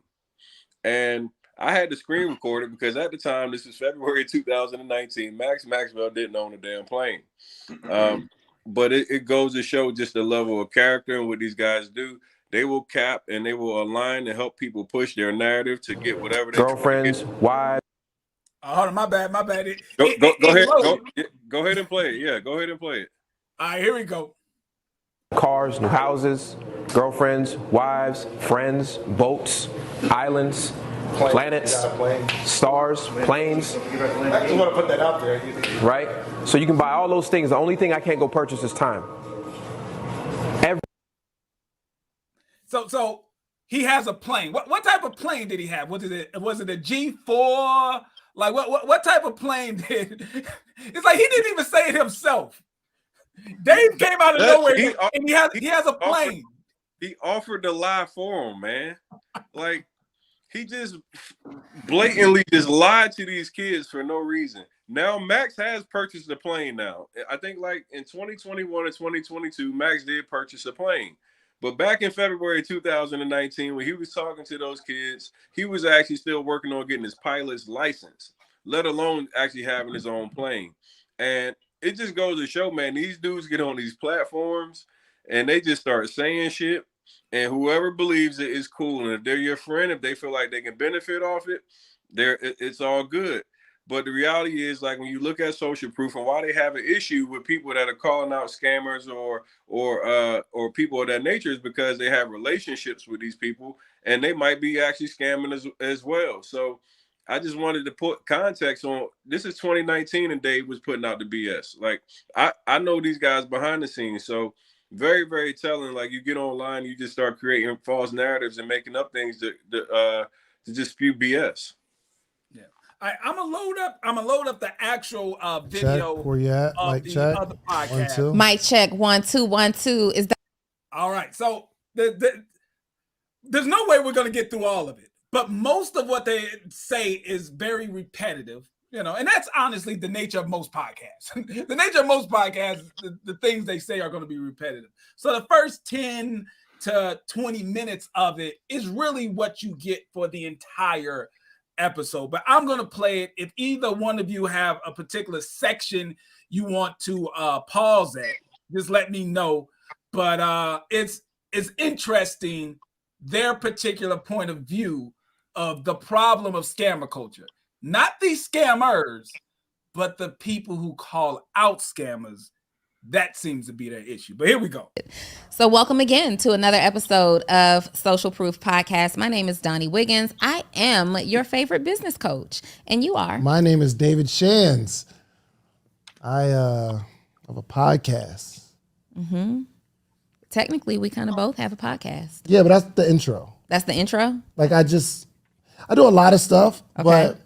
And I had to screen record it because at the time, this is February 2019, Max Maxwell didn't own a damn plane. But it goes to show just the level of character and what these guys do. They will cap and they will align to help people push their narrative to get whatever they girlfriends, wives. Hold on, my bad. Go ahead and play it. Yeah, go ahead and play it. All right, here we go. Cars, new houses, girlfriends, wives, friends, boats, islands, planets, stars, planes. I just want to put that out there. Right? So you can buy all those things. The only thing I can't go purchase is time. So he has a plane. What type of plane did he have? Was it a G4? Like what type of plane did? It's like he didn't even say it himself. Dave came out of nowhere and he has a plane. He offered to lie for him, man. Like, he just blatantly just lied to these kids for no reason. Now Max has purchased a plane now. I think like in 2021 or 2022, Max did purchase a plane. But back in February 2019, when he was talking to those kids, he was actually still working on getting his pilot's license, let alone actually having his own plane. And it just goes to show, man, these dudes get on these platforms and they just start saying shit, and whoever believes it is cool. And if they're your friend, if they feel like they can benefit off it, it's all good. But the reality is, like, when you look at social proof and why they have an issue with people that are calling out scammers or people of that nature is because they have relationships with these people and they might be actually scamming as well. So I just wanted to put context on, this is 2019 and Dave was putting out the BS. Like, I know these guys behind the scenes. So very, very telling. Like, you get online, you just start creating false narratives and making up things to just spew BS. Yeah. I'm gonna load up the actual video. Check where you at? Mic check. Other podcast. 1 2. Mic check 1 2 1 2. Is that all right? So there's no way we're gonna get through all of it. But most of what they say is very repetitive, and that's honestly the nature of most podcasts. The nature of most podcasts, the things they say are going to be repetitive. So the first 10 to 20 minutes of it is really what you get for the entire episode. But I'm going to play it. If either one of you have a particular section you want to pause at, just let me know. But it's interesting, their particular point of view of the problem of scammer culture. Not the scammers, but the people who call out scammers That seems to be their issue. But here we go. So welcome again to another episode of Social Proof Podcast. My name is Donnie Wiggins. I am your favorite business coach. And you are? My name is David Shands. I have a podcast. Mm-hmm. Technically, we kind of both have a podcast. Yeah, but that's the intro. That's the intro? Like I do a lot of stuff, but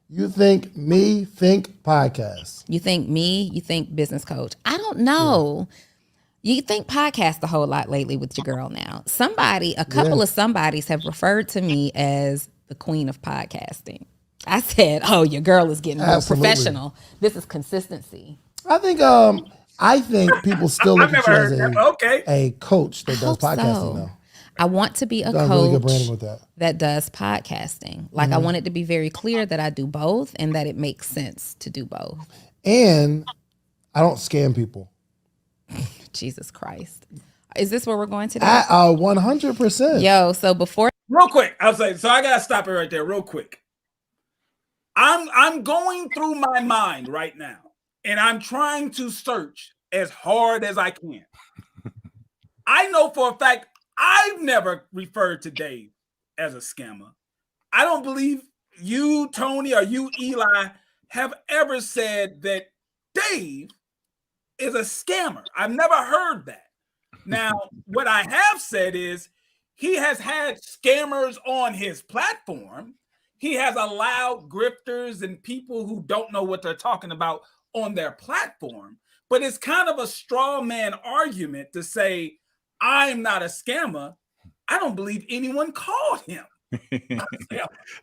you think podcast. You think me, you think business coach. I don't know. Yeah. You think podcast a whole lot lately with your girl now. A couple of somebodies have referred to me as the queen of podcasting. I said, oh, your girl is getting real professional. This is consistency. I think people still look at you as a coach that does podcasting though. I want to be a coach really good branding with that does podcasting. Like I want it to be very clear that I do both and that it makes sense to do both. And I don't scam people. Jesus Christ. Is this where we're going today? 100%. Yo, so before real quick, I was like, so I gotta stop it right there real quick. I'm going through my mind right now, and I'm trying to search as hard as I can. I know for a fact I've never referred to Dave as a scammer. I don't believe you, Tony, or you, Eli, have ever said that Dave is a scammer. I've never heard that. Now, what I have said is he has had scammers on his platform. He has allowed grifters and people who don't know what they're talking about on their platform. But it's kind of a straw man argument to say, I'm not a scammer. I don't believe anyone called him.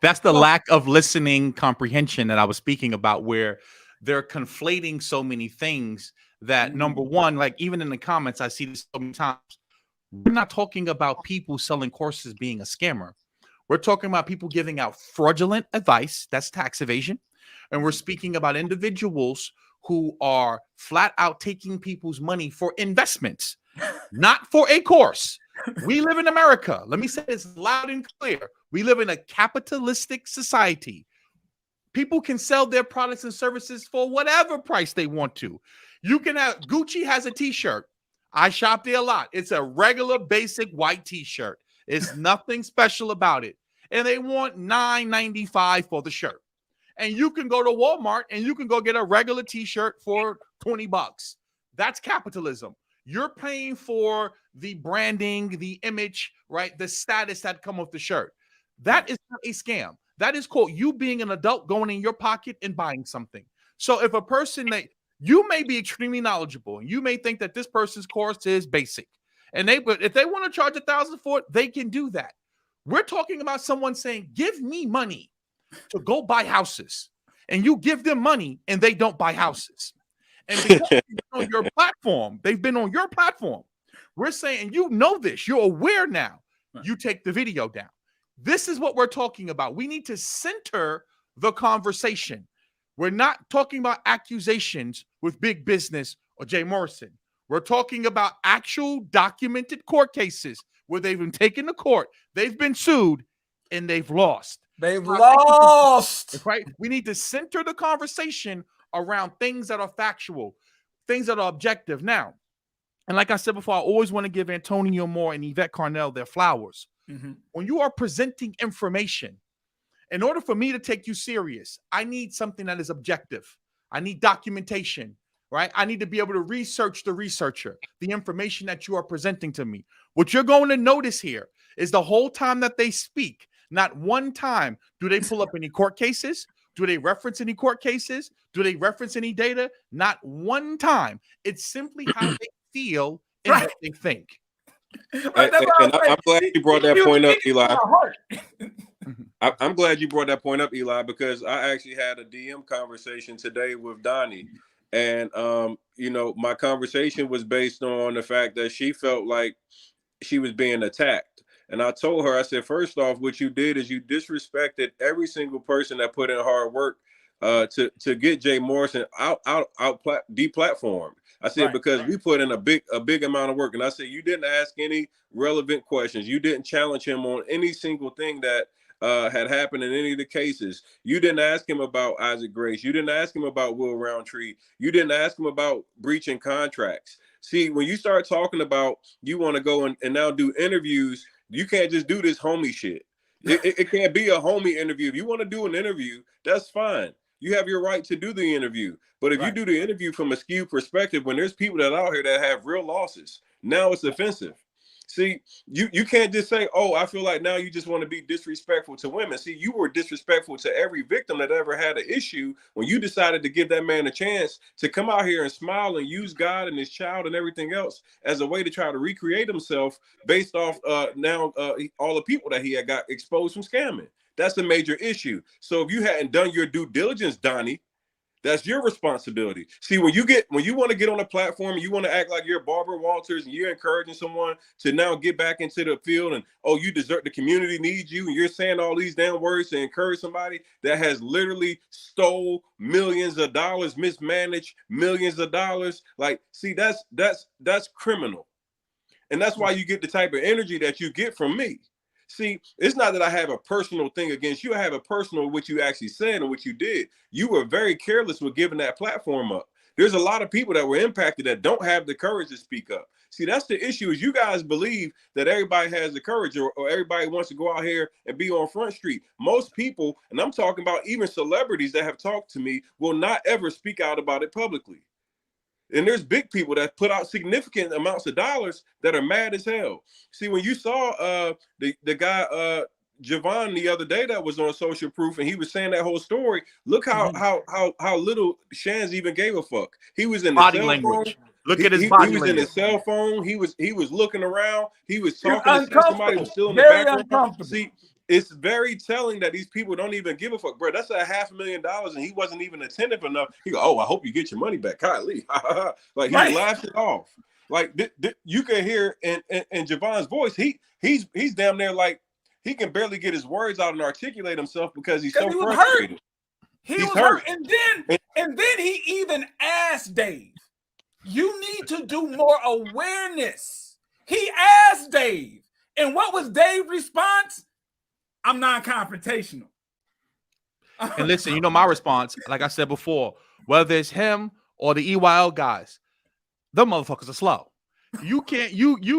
That's the lack of listening comprehension that I was speaking about, where they're conflating so many things that number one, like even in the comments, I see this so many times. We're not talking about people selling courses being a scammer. We're talking about people giving out fraudulent advice. That's tax evasion. And we're speaking about individuals who are flat out taking people's money for investments. Not for a course. We live in America. Let me say this loud and clear. We live in a capitalistic society. People can sell their products and services for whatever price they want to. You can have Gucci has a t-shirt. I shop there a lot. It's a regular basic white t-shirt. It's nothing special about it. And they want $9.95 for the shirt. And you can go to Walmart and you can go get a regular t-shirt for $20. That's capitalism. You're paying for the branding, the image, right? The status that come with the shirt. That is not a scam. That is called you being an adult going in your pocket and buying something. So if a person that you may be extremely knowledgeable and you may think that this person's course is basic, and if they want to charge $1,000 for it, they can do that. We're talking about someone saying, give me money to go buy houses, and you give them money and they don't buy houses. And because they've been on your platform, we're saying, you know this, you're aware now, you take the video down. This is what we're talking about. We need to center the conversation. We're not talking about accusations with big business or Jay Morrison. We're talking about actual documented court cases where they've been taken to court, they've been sued, and they've lost. They've lost. Right? We need to center the conversation around things that are factual, things that are objective. Now, and like I said before, I always want to give Antonio Moore and Yvette Carnell their flowers. When you are presenting information, in order for me to take you serious, I need something that is objective. I need documentation, right? I need to be able to research the researcher, the information that you are presenting to me. What you're going to notice here is the whole time that they speak, not one time do they pull up any court cases. Do they reference any court cases? Do they reference any data? Not one time. It's simply how they feel and what they think. I'm glad you brought that point up, Eli. I'm glad you brought that point up, Eli, because I actually had a DM conversation today with Donnie. And, my conversation was based on the fact that she felt like she was being attacked. And I told her, I said, first off, what you did is you disrespected every single person that put in hard work to get Jay Morrison deplatformed. I said, because we put in a big amount of work. And I said, you didn't ask any relevant questions. You didn't challenge him on any single thing that had happened in any of the cases. You didn't ask him about Isaac Grace. You didn't ask him about Will Roundtree. You didn't ask him about breaching contracts. See, when you start talking about you want to go and now do interviews, you can't just do this homie shit. It can't be a homie interview. If you want to do an interview, that's fine. You have your right to do the interview. But if you do the interview from a skewed perspective, when there's people that are out here that have real losses, now it's offensive. See, you can't just say, oh, I feel like now you just want to be disrespectful to women. See, you were disrespectful to every victim that ever had an issue when you decided to give that man a chance to come out here and smile and use God and his child and everything else as a way to try to recreate himself based off all the people that he had got exposed from scamming. That's a major issue. So if you hadn't done your due diligence, Donnie, that's your responsibility. See, when you want to get on a platform and you want to act like you're Barbara Walters and you're encouraging someone to now get back into the field and, oh, you deserve, the community needs you, and you're saying all these damn words to encourage somebody that has literally stole millions of dollars, mismanaged millions of dollars. Like, see, that's criminal. And that's why you get the type of energy that you get from me. See, it's not that I have a personal thing against you. I have a personal what you actually said and what you did. You were very careless with giving that platform up. There's a lot of people that were impacted that don't have the courage to speak up. See, that's the issue, is you guys believe that everybody has the courage or everybody wants to go out here and be on Front Street. Most people, and I'm talking about even celebrities that have talked to me, will not ever speak out about it publicly. And there's big people that put out significant amounts of dollars that are mad as hell. See, when you saw the guy Javon the other day that was on Social Proof and he was saying that whole story, look how little Shands even gave a fuck. He was in the body cell language. phone. Look at his body language. He was in his cell phone. He was looking around. He was talking to somebody who was still in the background. See, it's very telling that these people don't even give a fuck, bro. That's $500,000, and he wasn't even attentive enough. He go, "Oh, I hope you get your money back, Kylie." Like he laughed it off. Like you can hear in Javon's voice, he's damn near like he can barely get his words out and articulate himself because he's so frustrated. He was hurt, and then he even asked Dave, "You need to do more awareness." He asked Dave, and what was Dave's response? I'm non-confrontational. And listen, you know my response, like I said before, whether it's him or the EYL guys, the motherfuckers are slow. You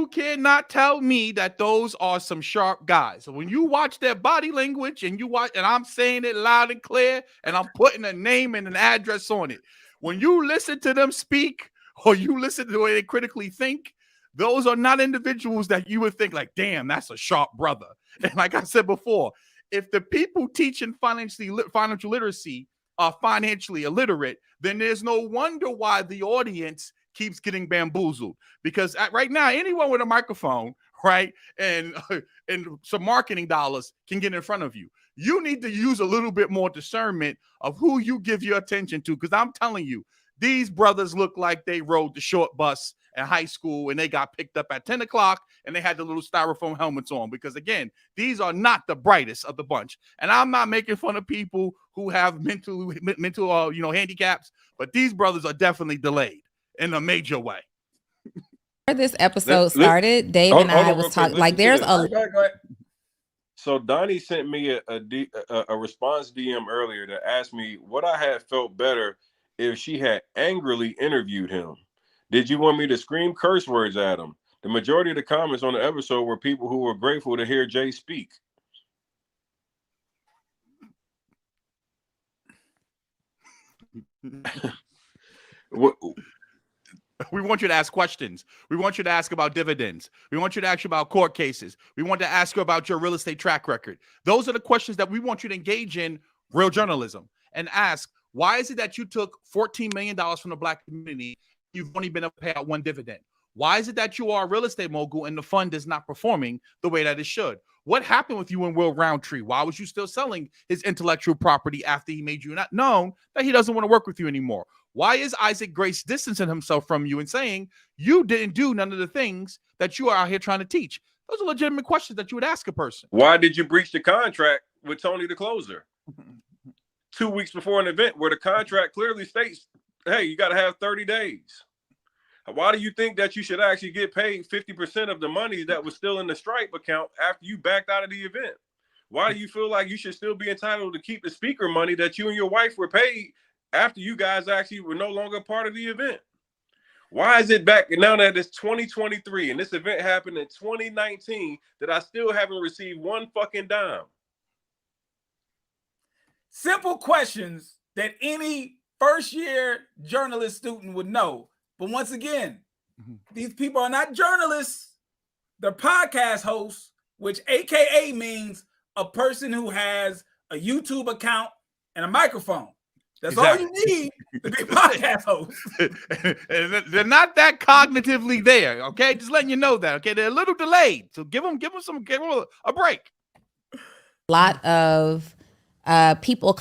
cannot tell me that those are some sharp guys. So when you watch their body language and I'm saying it loud and clear, and I'm putting a name and an address on it. When you listen to them speak, or you listen to the way they critically think, those are not individuals that you would think like, damn, that's a sharp brother. And like I said before, if the people teaching financial literacy are financially illiterate, then there's no wonder why the audience keeps getting bamboozled. Because right now, anyone with a microphone, right, and some marketing dollars can get in front of you. You need to use a little bit more discernment of who you give your attention to. Because I'm telling you, these brothers look like they rode the short bus in high school and they got picked up at 10 o'clock and they had the little styrofoam helmets on, because again, these are not the brightest of the bunch. And I'm not making fun of people who have mental handicaps, but these brothers are definitely delayed in a major way. Before this episode started, Dave and I was talking like there's a. Go ahead. So Donnie sent me a response DM earlier that asked me what I had felt better if she had angrily interviewed him. Did you want me to scream curse words at him? The majority of the comments on the episode were people who were grateful to hear Jay speak. We want you to ask questions. We want you to ask about dividends. We want you to ask you about court cases. We want to ask you about your real estate track record. Those are the questions that we want you to engage in real journalism and ask, why is it that you took $14 million from the Black community? You've only been able to pay out one dividend. Why is it that you are a real estate mogul and the fund is not performing the way that it should? What happened with you and Will Roundtree? Why was you still selling his intellectual property after he made you not known that he doesn't want to work with you anymore? Why is Isaac Grace distancing himself from you and saying you didn't do none of the things that you are out here trying to teach? Those are legitimate questions that you would ask a person. Why did you breach the contract with Tony the closer 2 weeks before an event where the contract clearly states, hey, you got to have 30 days? Why do you think that you should actually get paid 50% of the money that was still in the Stripe account after you backed out of the event? Why do you feel like you should still be entitled to keep the speaker money that you and your wife were paid after you guys actually were no longer part of the event? Why is it back now that it's 2023 and this event happened in 2019 that I still haven't received one fucking dime? Simple questions that any first-year journalist student would know. But once again, these people are not journalists. They're podcast hosts, which AKA means a person who has a YouTube account and a microphone. That's all you need to be a podcast host. They're not that cognitively there, okay? Just letting you know that, okay? They're a little delayed, so give them a break. A lot of people. All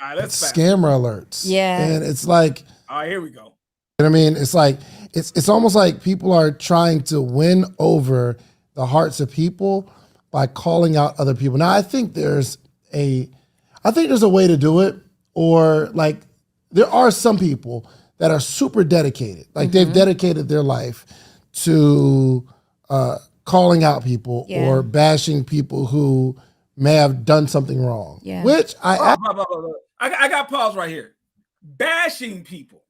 right, let's scammer alerts. Yeah, and it's like, all right, here we go. You know what I mean? It's like it's almost like people are trying to win over the hearts of people by calling out other people. Now, I think there's a way to do it. Or like there are some people that are super dedicated. Like they've dedicated their life to calling out people or bashing people who may have done something wrong. Yeah. Which I got pause right here. Bashing people.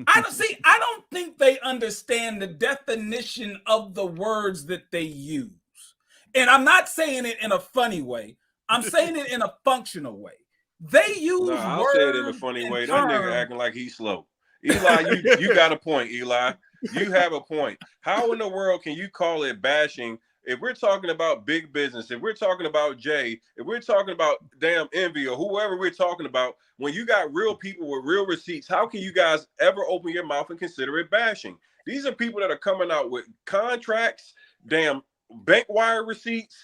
I don't think they understand the definition of the words that they use. And I'm not saying it in a funny way. I'm saying it in a functional way. They use I'll words. say it in a funny way. That nigga acting like he's slow. Eli, you got a point, Eli. You have a point. How in the world can you call it bashing if we're talking about big business, if we're talking about Jay, if we're talking about damn Envy or whoever we're talking about, when you got real people with real receipts, how can you guys ever open your mouth and consider it bashing? These are people that are coming out with contracts, damn bank wire receipts,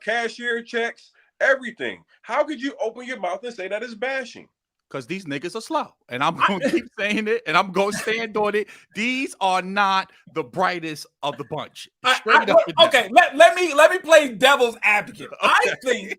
cashier checks, everything. How could you open your mouth and say that is bashing? Because these niggas are slow. And I'm going to keep saying it, and I'm going to stand on it. These are not the brightest of the bunch. Okay, let me play devil's advocate. Okay.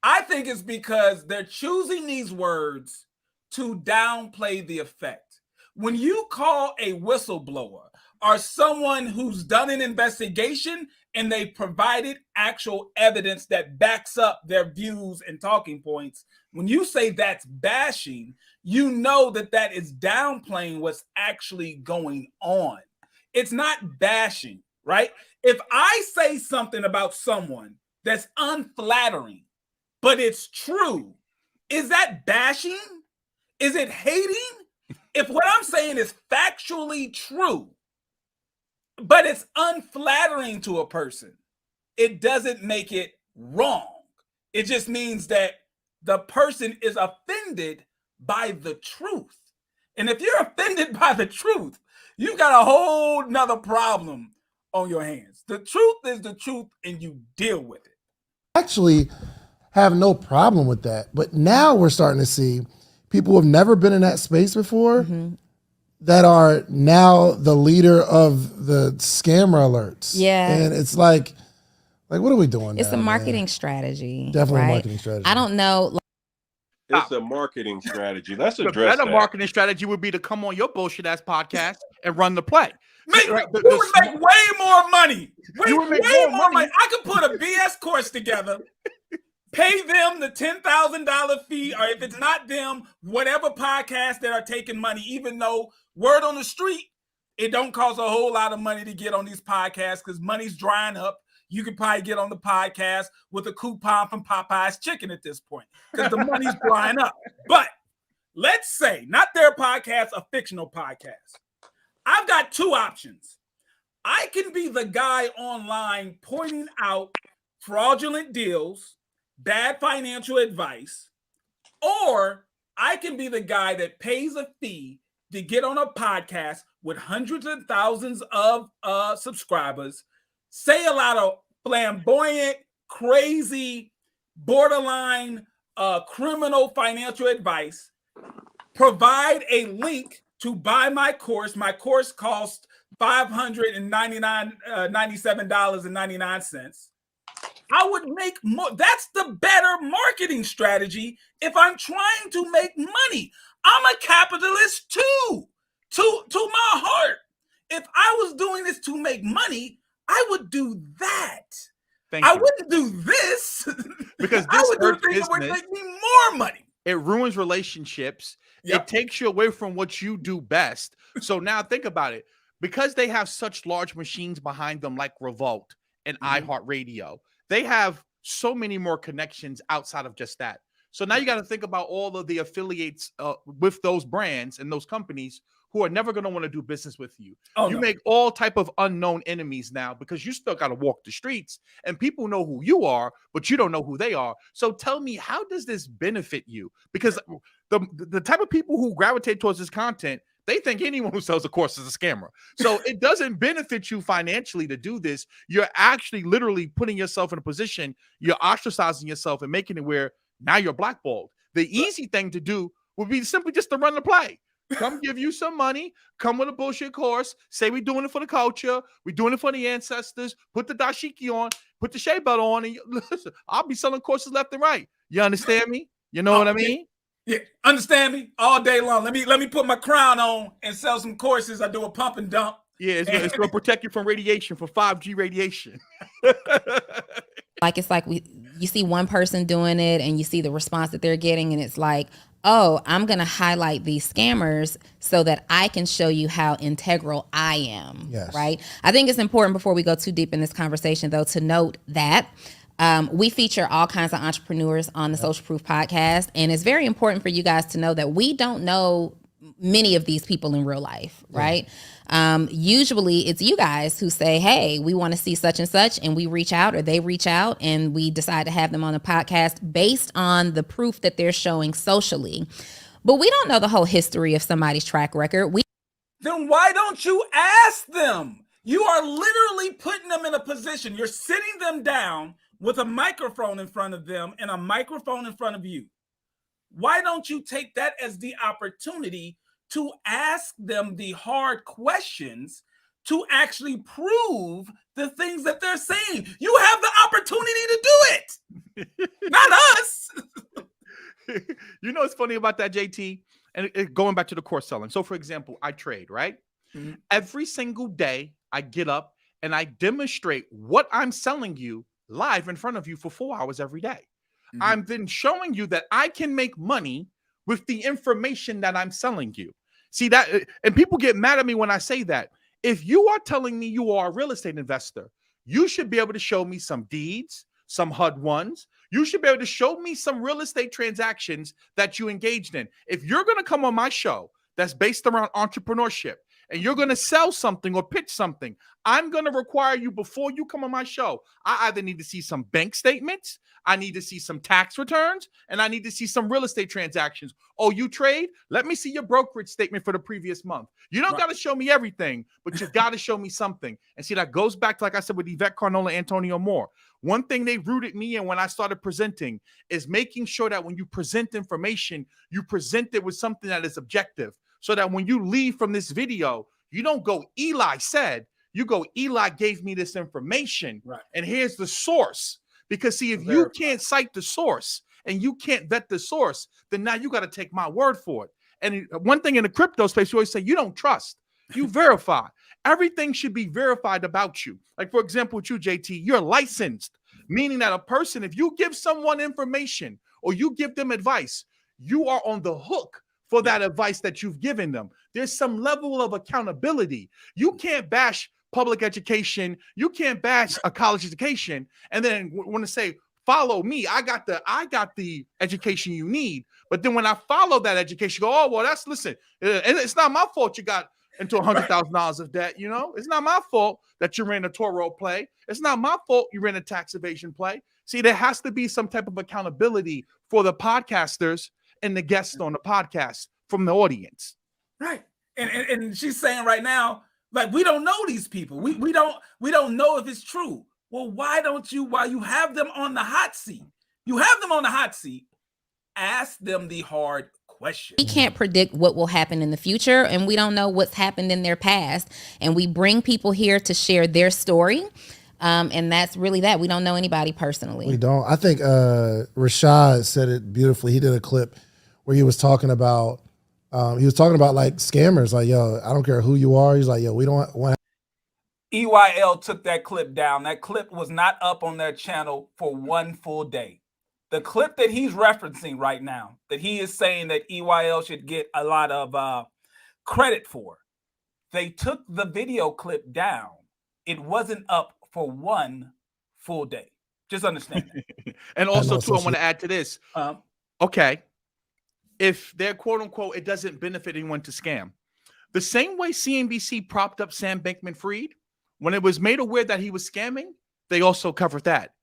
I think it's because they're choosing these words to downplay the effect. When you call a whistleblower or someone who's done an investigation and they provided actual evidence that backs up their views and talking points, when you say that's bashing, you know that is downplaying what's actually going on. It's not bashing, right? If I say something about someone that's unflattering, but it's true, is that bashing? Is it hating? If what I'm saying is factually true, but it's unflattering to a person, it doesn't make it wrong. It just means that the person is offended by the truth. And if you're offended by the truth, you got a whole nother problem on your hands. The truth is the truth, and you deal with it. Actually have no problem with that. But now we're starting to see people who have never been in that space before that are now the leader of the scammer alerts. Yeah. And it's like what are we doing? It's now, a marketing strategy. Definitely right? a marketing strategy. I don't know. It's a marketing strategy. Let's The address better that. marketing strategy would be to come on your bullshit ass podcast and run the play. We would make way more money. Way more money. I could put a BS course together, pay them the $10,000 fee, or if it's not them, whatever podcast that are taking money, even though word on the street, it don't cost a whole lot of money to get on these podcasts because money's drying up. You could probably get on the podcast with a coupon from Popeye's Chicken at this point because the money's drying up. But let's say, not their podcast, a fictional podcast. I've got two options. I can be the guy online pointing out fraudulent deals, bad financial advice, or I can be the guy that pays a fee to get on a podcast with hundreds of thousands of subscribers, say a lot of flamboyant, crazy, borderline criminal financial advice, provide a link to buy my course. My course costs $597.99. I would make more. That's the better marketing strategy if I'm trying to make money. I'm a capitalist too, to my heart. If I was doing this to make money, I would do that. I wouldn't do this because I this would do hurts things that would business. make me more money. It ruins relationships. Yep. It takes you away from what you do best. So now think about it. Because they have such large machines behind them like Revolt and iHeartRadio, they have so many more connections outside of just that. So now you got to think about all of the affiliates with those brands and those companies who are never going to want to do business with you. You make all type of unknown enemies now because you still got to walk the streets and people know who you are, but you don't know who they are. So tell me, how does this benefit you? Because the type of people who gravitate towards this content, they think anyone who sells a course is a scammer. So it doesn't benefit you financially to do this. You're actually literally putting yourself in a position, you're ostracizing yourself and making it where now you're blackballed. The easy thing to do would be simply just to run the play. Come give you some money, come with a bullshit course, say we're doing it for the culture, we're doing it for the ancestors, put the dashiki on, put the shea butter on, and listen, I'll be selling courses left and right. You understand me? You know what I mean? Yeah, understand me all day long. Let me put my crown on and sell some courses. I do a pump and dump. Yeah, it's going to protect you from radiation, from 5G radiation. It's like you see one person doing it and you see the response that they're getting, and it's like, oh, I'm going to highlight these scammers so that I can show you how integral I am. Yes. Right? I think it's important before we go too deep in this conversation, though, to note that we feature all kinds of entrepreneurs on the Social Proof podcast. And it's very important for you guys to know that we don't know many of these people in real life, right? Usually it's you guys who say, hey, we want to see such and such, and we reach out, or they reach out and we decide to have them on the podcast based on the proof that they're showing socially. But we don't know the whole history of somebody's track record. Then why don't you ask them? You are literally putting them in a position. You're sitting them down with a microphone in front of them and a microphone in front of you. Why don't you take that as the opportunity to ask them the hard questions to actually prove the things that they're saying? You have the opportunity to do it, not us. You know what's funny about that, JT? And going back to the course selling. So, for example, I trade, right? Mm-hmm. Every single day I get up and I demonstrate what I'm selling you live in front of you for 4 hours every day. Mm-hmm. I'm then showing you that I can make money with the information that I'm selling you. See that? And people get mad at me when I say that. If you are telling me you are a real estate investor, you should be able to show me some deeds, some HUD-1s. You should be able to show me some real estate transactions that you engaged in. If you're going to come on my show that's based around entrepreneurship, and you're going to sell something or pitch something, I'm going to require you, before you come on my show, I either need to see some bank statements, I need to see some tax returns, and I need to see some real estate transactions. Oh, you trade? Let me see your brokerage statement for the previous month. You don't got to show me everything, but you got to show me something. And see, that goes back to, like I said, with Yvette Carnola, Antonio Moore. One thing they rooted me in when I started presenting is making sure that when you present information, you present it with something that is objective. So that when you leave from this video, you don't go, Eli said, you go, Eli gave me this information. Right. And here's the source. Because see, if you can't cite the source and you can't vet the source, then now you got to take my word for it. And one thing in the crypto space, you always say, you don't trust, you verify. Everything should be verified about you. Like, for example, with you, JT, you're licensed, meaning that a person, if you give someone information or you give them advice, you are on the hook for that advice that you've given them. There's some level of accountability. You can't bash public education. You can't bash a college education and then want to say, follow me. I got the education you need. But then when I follow that education, go, oh, well, listen, it's not my fault you got into $100,000 of debt. You know, it's not my fault that you ran a Toro play. It's not my fault you ran a tax evasion play. See, there has to be some type of accountability for the podcasters and the guests on the podcast from the audience. Right. And she's saying right now, like, we don't know these people. We don't know if it's true. Well, why don't you, while you have them on the hot seat, ask them the hard question. We can't predict what will happen in the future, and we don't know what's happened in their past. And we bring people here to share their story. And that's really that. We don't know anybody personally. We don't. I think Rashad said it beautifully. He did a clip where he was talking about like scammers. Like, yo, I don't care who you are. He's like, yo, we don't want. EYL took that clip down. That clip was not up on their channel for 1 full day. The clip that he's referencing right now, that he is saying that EYL should get a lot of credit for, they took the video clip down. It wasn't up for 1 full day. Just understand that. And also, too, I want to add to this. Okay, if they're quote unquote, it doesn't benefit anyone to scam. The same way CNBC propped up Sam Bankman-Fried, when it was made aware that he was scamming, they also covered that.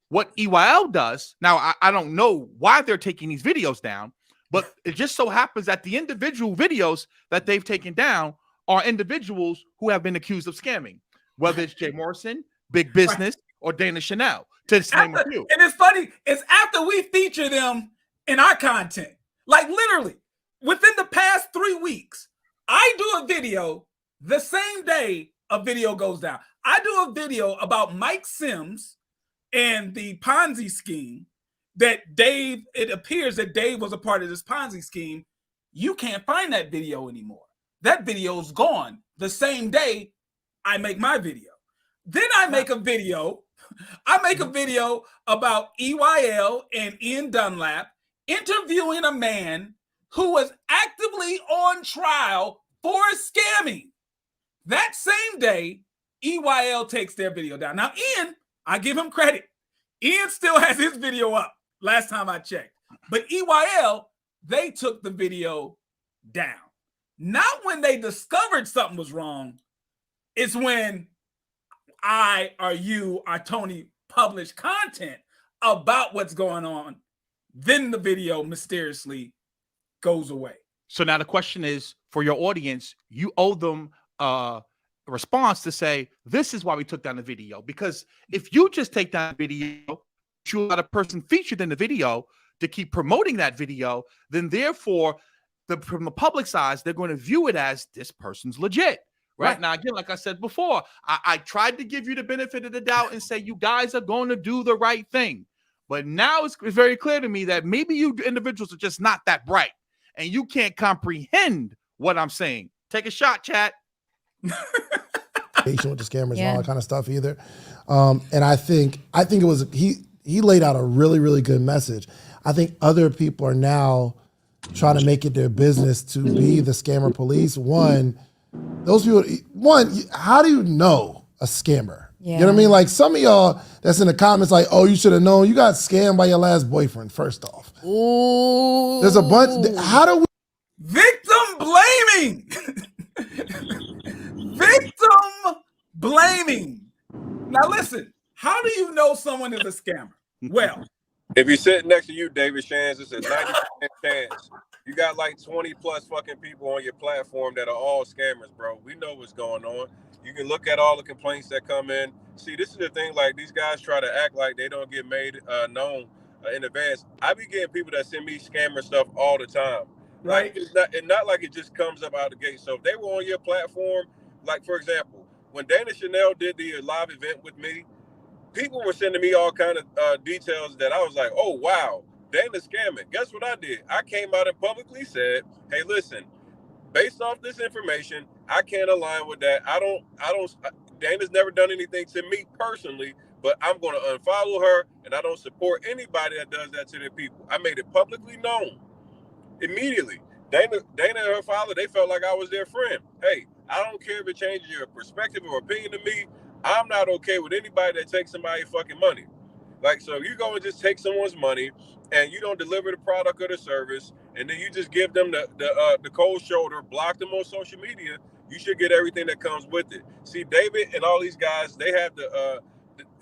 What EYL does, now I don't know why they're taking these videos down, but it just so happens that the individual videos that they've taken down are individuals who have been accused of scamming, whether it's Jay Morrison, Big Business, or Dana Chanel, to name a few. And it's funny, it's after we feature them in our content. Like literally, within the past 3 weeks, I do a video the same day a video goes down. I do a video about Mike Sims and the Ponzi scheme that Dave, it appears that Dave was a part of this Ponzi scheme. You can't find that video anymore. That video's gone the same day I make my video. Then I make a video. I make a video about EYL and Ian Dunlap interviewing a man who was actively on trial for scamming. That same day, EYL takes their video down. Now, Ian, I give him credit. Ian still has his video up last time I checked. But EYL, they took the video down. Not when they discovered something was wrong. It's when I or you or Tony publish content about what's going on. Then the video mysteriously goes away. So now the question is, for your audience, you owe them a response to say, this is why we took down the video. Because if you just take down the video, you got a person featured in the video to keep promoting that video, then therefore, from the public's eyes, they're going to view it as this person's legit. Right now, again, like I said before, I tried to give you the benefit of the doubt and say you guys are going to do the right thing. But now it's very clear to me that maybe you individuals are just not that bright and you can't comprehend what I'm saying. Take a shot, chat. With the scammers and all that kind of stuff either. And I think it was he laid out a really, really good message. I think other people are now trying to make it their business to be the scammer police. Those people, how do you know a scammer? Yeah. You know what I mean? Like some of y'all that's in the comments like, oh, you should have known you got scammed by your last boyfriend, first off. Ooh. There's a bunch. How do we? Victim blaming. Victim blaming. Now listen, how do you know someone is a scammer? Well, if you're sitting next to you, David Shands, it's a 90% chance. You got like 20 plus fucking people on your platform that are all scammers, bro. We know what's going on. You can look at all the complaints that come in. See, this is the thing, like these guys try to act like they don't get made known in advance. I be getting people that send me scammer stuff all the time. Right. Like, it's not like it just comes up out the gate. So if they were on your platform, like for example, when Dana Chanel did the live event with me, people were sending me all kind of details that I was like, oh, wow, Dana's scamming. Guess what I did? I came out and publicly said, hey, listen, based off this information, I can't align with that. Dana's never done anything to me personally, but I'm going to unfollow her, and I don't support anybody that does that to their people. I made it publicly known immediately. Dana and her father, they felt like I was their friend. Hey, I don't care if it changes your perspective or opinion to me. I'm not okay with anybody that takes somebody's fucking money. Like, so you go and just take someone's money and you don't deliver the product or the service, and then you just give them the cold shoulder, block them on social media, you should get everything that comes with it. See, David and all these guys, they have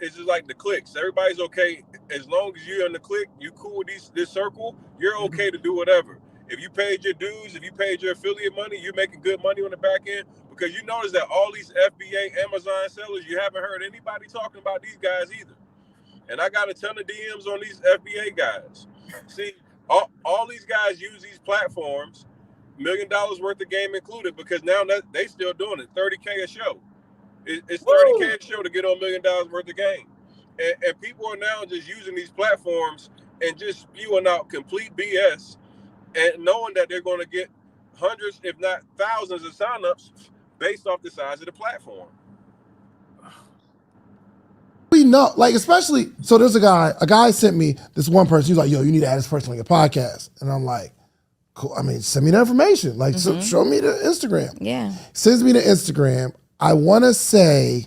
it's just like the clicks. Everybody's okay. As long as you're in the click, you cool with this circle, you're okay to do whatever. If you paid your dues, if you paid your affiliate money, you're making good money on the back end, because you notice that all these FBA, Amazon sellers, you haven't heard anybody talking about these guys either. And I got a ton of DMs on these FBA guys. See, all these guys use these platforms, $1 million worth of game included, because now they still doing it, $30K a show. It's $30K a show to get on $1 million worth of game. And people are now just using these platforms and just spewing out complete BS and knowing that they're going to get hundreds, if not thousands of signups based off the size of the platform. We know, like, especially, so there's a guy sent me this one person. He's like, yo, you need to add this person on your podcast. And I'm like, cool. I mean, send me the information. Like, show me the Instagram. Yeah. Sends me the Instagram. I want to say,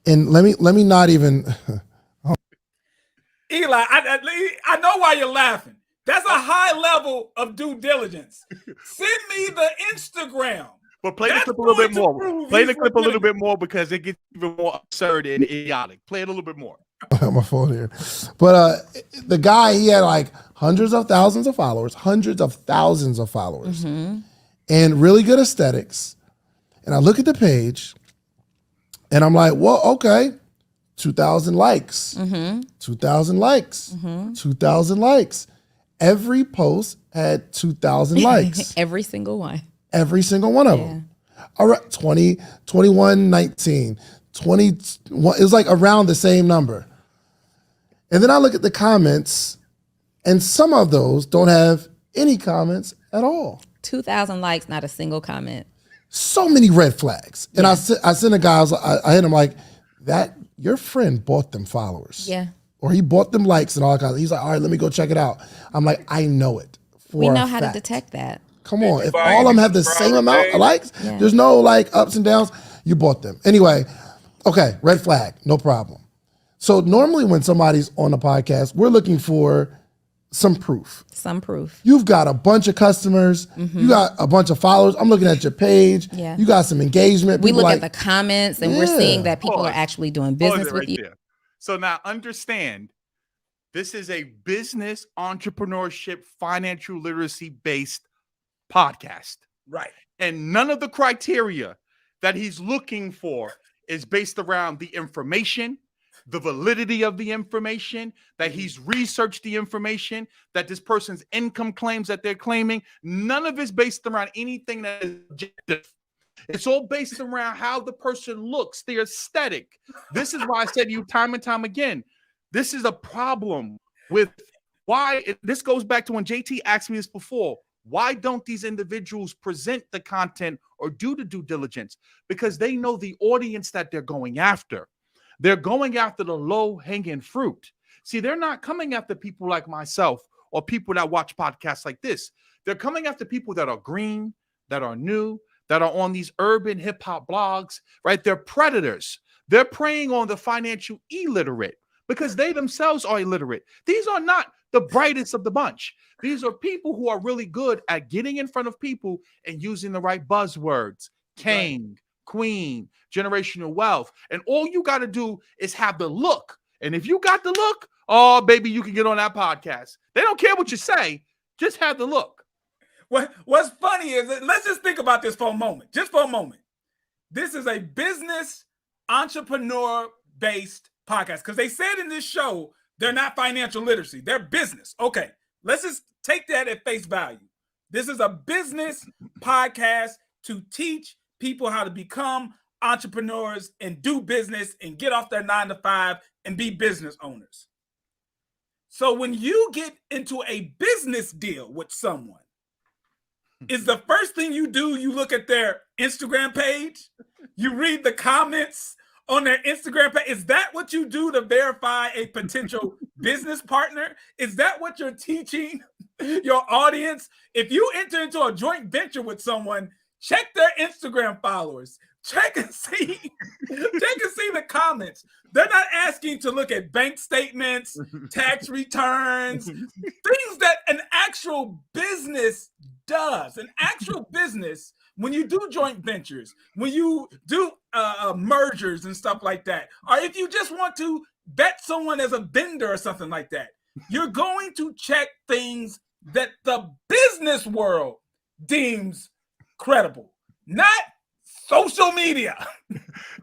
and let me not even. Eli, I know why you're laughing. That's a high level of due diligence. Send me the Instagram. But play the clip a little bit more. Play the clip a little bit more because it gets even more absurd and idiotic. Play it a little bit more. I have my phone here. But the guy, he had like hundreds of thousands of followers, and really good aesthetics. And I look at the page and I'm like, well, okay, 2,000 likes, 2,000 likes, 2,000 likes. Every post had 2,000 likes. Every single one. Every single one of them. All right, 20, 21, 19, 21. It was like around the same number. And then I look at the comments, and some of those don't have any comments at all. 2,000 likes, not a single comment. So many red flags. And I sent a guy, I hit him like, that your friend bought them followers. Yeah. Or he bought them likes and all that kind of. He's like, all right, let me go check it out. I'm like, I know it. We know how to detect that. Come on, if all of them have the same amount of likes, there's no like ups and downs, you bought them. Anyway, okay, red flag, no problem. So normally when somebody's on a podcast, we're looking for some proof. Some proof. You've got a bunch of customers, you got a bunch of followers. I'm looking at your page, you got some engagement. We look at the comments and we're seeing that people are actually doing business with you. There. So now understand, this is a business, entrepreneurship, financial literacy based podcast. Right. And none of the criteria that he's looking for is based around the information, the validity of the information, that he's researched the information, that this person's income claims that they're claiming. None of it's based around anything that is objective. It's all based around how the person looks, the aesthetic. This is why I said to you time and time again, this is a problem with why. This goes back to when JT asked me this before. Why don't these individuals present the content or do the due diligence? Because they know the audience that they're going after. They're going after the low-hanging fruit. See, they're not coming after people like myself or people that watch podcasts like this. They're coming after people that are green, that are new, that are on these urban hip-hop blogs, right? They're predators. They're preying on the financial illiterate because they themselves are illiterate. These are not the brightest of the bunch. These are people who are really good at getting in front of people and using the right buzzwords. King, queen, generational wealth. And all you got to do is have the look. And if you got the look, oh, baby, you can get on that podcast. They don't care what you say. Just have the look. What's funny is that, let's just think about this for a moment. Just for a moment. This is a business entrepreneur-based podcast because they said in this show they're not financial literacy. They're business. Okay, let's just take that at face value. This is a business podcast to teach people how to become entrepreneurs and do business and get off their 9-to-5 and be business owners. So when you get into a business deal with someone, is the first thing you do, you look at their Instagram page, you read the comments on their Instagram page? Is that what you do to verify a potential business partner? Is that what you're teaching your audience? If you enter into a joint venture with someone, check their Instagram followers. Check and see the comments. They're not asking to look at bank statements, tax returns, things that an actual business does. An actual business, when you do joint ventures, when you do mergers and stuff like that, or if you just want to vet someone as a vendor or something like that, you're going to check things that the business world deems credible, not social media.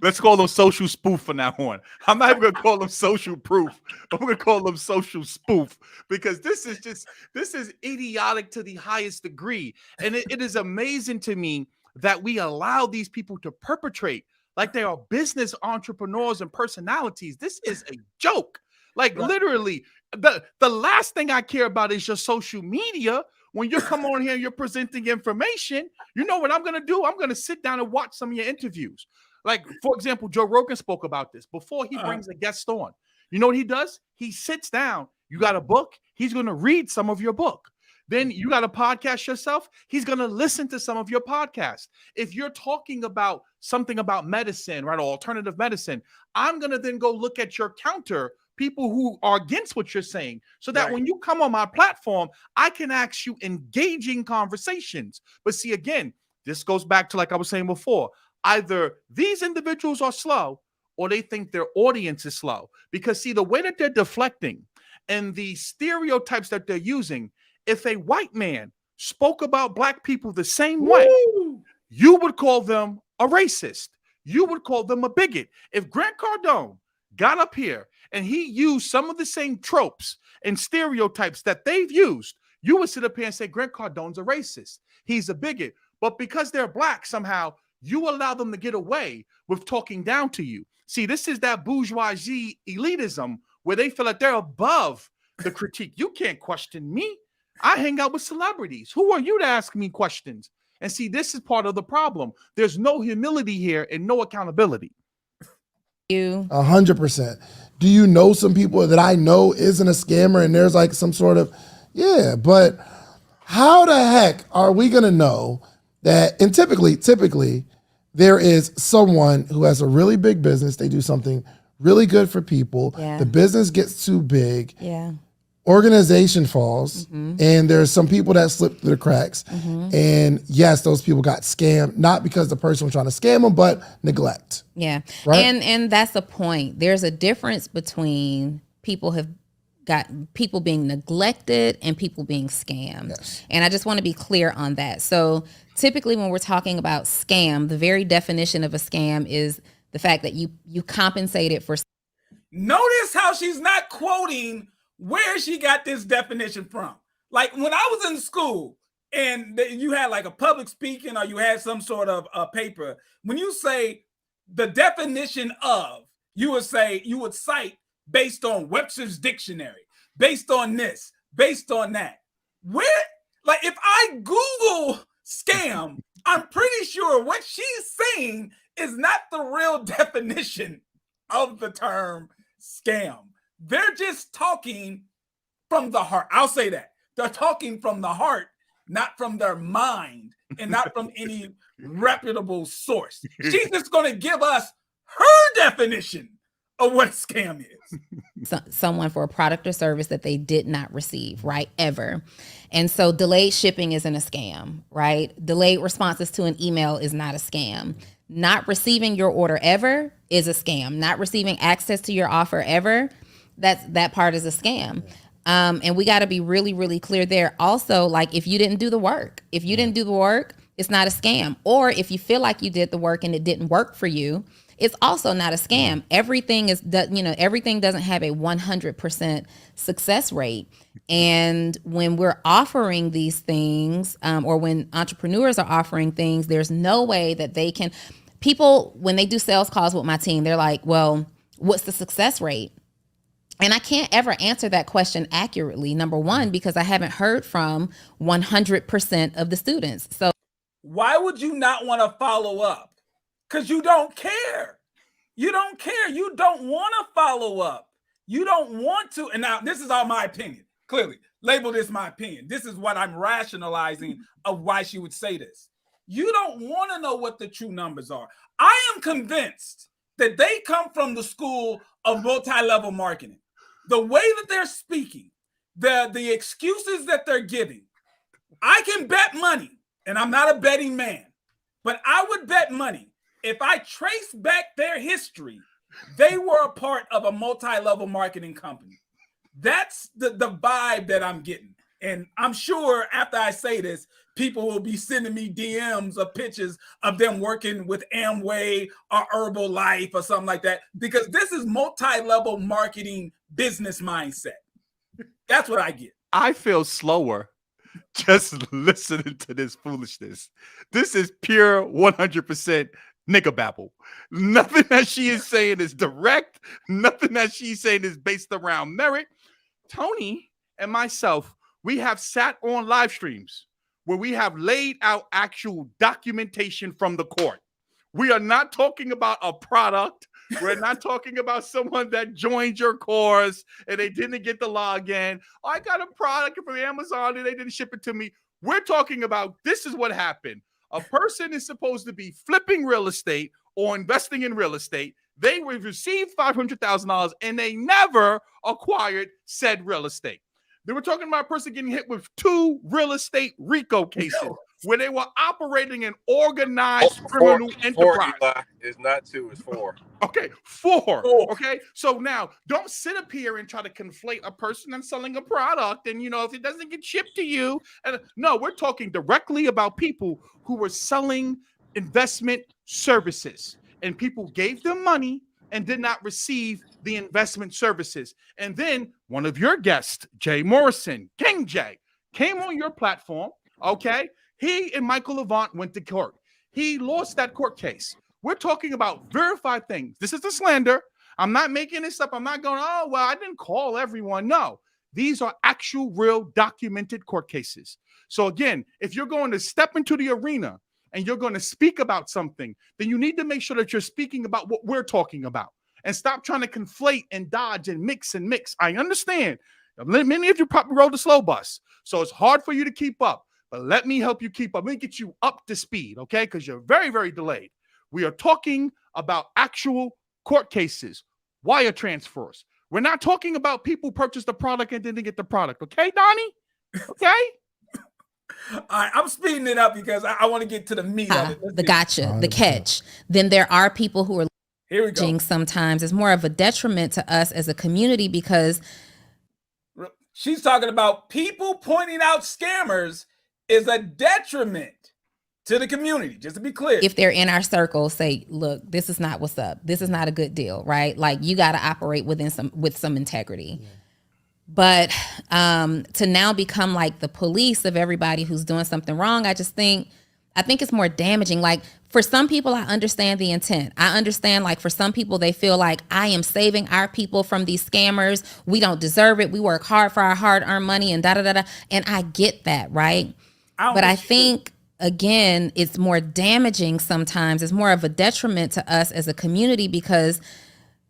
Let's call them social spoof from now on. I'm not even going to call them social proof. I'm going to call them social spoof because this is idiotic to the highest degree. And it is amazing to me that we allow these people to perpetrate like they are business entrepreneurs and personalities. This is a joke. Like literally, the last thing I care about is your social media. When you come on here and you're presenting information, you know what I'm going to do? I'm going to sit down and watch some of your interviews. Like, for example, Joe Rogan spoke about this before he brings a guest on. You know what he does? He sits down. You got a book. He's going to read some of your book. Then you got a podcast yourself. He's going to listen to some of your podcast. If you're talking about something about medicine, right, or alternative medicine, I'm going to then go look at your counter people who are against what you're saying, so that when you come on my platform, I can ask you engaging conversations. But see, again, this goes back to, like I was saying before, either these individuals are slow or they think their audience is slow. Because see, the way that they're deflecting and the stereotypes that they're using, if a white man spoke about black people the same way, you would call them a racist. You would call them a bigot. If Grant Cardone got up here and he used some of the same tropes and stereotypes that they've used, you would sit up here and say, Grant Cardone's a racist. He's a bigot. But because they're black, somehow you allow them to get away with talking down to you. See, this is that bourgeoisie elitism where they feel like they're above the critique. You can't question me. I hang out with celebrities. Who are you to ask me questions? And see, this is part of the problem. There's no humility here and no accountability. 100%. Do you know some people that I know isn't a scammer and there's like some sort of, but how the heck are we going to know that? And typically there is someone who has a really big business. They do something really good for people. Yeah. The business gets too big. Yeah. Organization falls, and there's some people that slip through the cracks. And yes, those people got scammed, not because the person was trying to scam them, but neglect. Yeah. Right? And that's the point. There's a difference between people being neglected and people being scammed. Yes. And I just want to be clear on that. So typically when we're talking about scam, the very definition of a scam is the fact that you compensated for. Notice how she's not quoting where she got this definition from. Like when I was in school and you had like a public speaking or you had some sort of paper, when you say the definition of, you would cite based on Webster's dictionary, based on this, based on that. Where, like if I Google scam, I'm pretty sure what she's saying is not the real definition of the term scam. They're just talking from the heart. I'll say that. They're talking from the heart, not from their mind, and not from any reputable source. She's just going to give us her definition of what a scam is. Someone for a product or service that they did not receive, right? Ever. And so delayed shipping isn't a scam, right? Delayed responses to an email is not a scam. Not receiving your order ever is a scam. Not receiving access to your offer ever, that part is a scam. And we got to be really, really clear there. Also, like if you didn't do the work, it's not a scam. Or if you feel like you did the work and it didn't work for you, it's also not a scam. Everything doesn't have a 100% success rate. And when we're offering these things, or when entrepreneurs are offering things, there's no way that they can. People, when they do sales calls with my team, they're like, well, what's the success rate? And I can't ever answer that question accurately, number one, because I haven't heard from 100% of the students. So why would you not want to follow up? Because you don't care. You don't care. You don't want to follow up. You don't want to. And now this is all my opinion. Clearly, label this my opinion. This is what I'm rationalizing of why she would say this. You don't want to know what the true numbers are. I am convinced that they come from the school of multi-level marketing. The way that they're speaking, the excuses that they're giving, I can bet money, and I'm not a betting man, but I would bet money if I trace back their history, they were a part of a multi-level marketing company. That's the vibe that I'm getting. And I'm sure after I say this, people will be sending me DMs of pictures of them working with Amway or Herbalife or something like that, because this is multi-level marketing business mindset. That's what I get. I feel slower just listening to this foolishness. This is pure 100% nigga babble. Nothing that she is saying is direct. Nothing that she's saying is based around merit. Tony and myself, we have sat on live streams where we have laid out actual documentation from the court We are not talking about a product. We're not talking about someone that joined your course and they didn't get the login. I got a product from Amazon and they didn't ship it to me. We're talking about this is what happened. A person is supposed to be flipping real estate or investing in real estate. They received $500,000 and they never acquired said real estate. They were talking about a person getting hit with 2 real estate RICO cases where they were operating an organized criminal enterprise. It's not 2, it's 4. Okay, 4. Okay, so now don't sit up here and try to conflate a person that's selling a product and, if it doesn't get shipped to you. And no, we're talking directly about people who were selling investment services, and people gave them money and did not receive the investment services. And then one of your guests, Jay Morrison, King Jay, came on your platform, okay? He and Michael Levant went to court. He lost that court case. We're talking about verified things. This is the slander. I'm not making this up. I'm not going, oh, well, I didn't call everyone. No, these are actual, real, documented court cases. So again, if you're going to step into the arena and you're going to speak about something, then you need to make sure that you're speaking about what we're talking about and stop trying to conflate and dodge and mix. I understand. Many of you probably rode the slow bus, so it's hard for you to keep up. But let me help you keep up. Let me get you up to speed, okay? Because you're very, very delayed. We are talking about actual court cases, wire transfers. We're not talking about people purchased the product and didn't get the product, okay, Donnie? Okay? All right, I'm speeding it up because I want to get to the meat of it. The gotcha, the catch. Then there are people who are here we go. Sometimes it's more of a detriment to us as a community because she's talking about people pointing out scammers is a detriment to the community, just to be clear. If they're in our circle, say, look, this is not what's up. This is not a good deal, right? Like you got to operate with some integrity. Yeah. But to now become like the police of everybody who's doing something wrong, I think it's more damaging. Like for some people, I understand the intent. I understand like for some people, they feel like I am saving our people from these scammers. We don't deserve it. We work hard for our hard-earned money and da-da-da-da. And I get that, right? But I think, again, it's more damaging sometimes. It's more of a detriment to us as a community because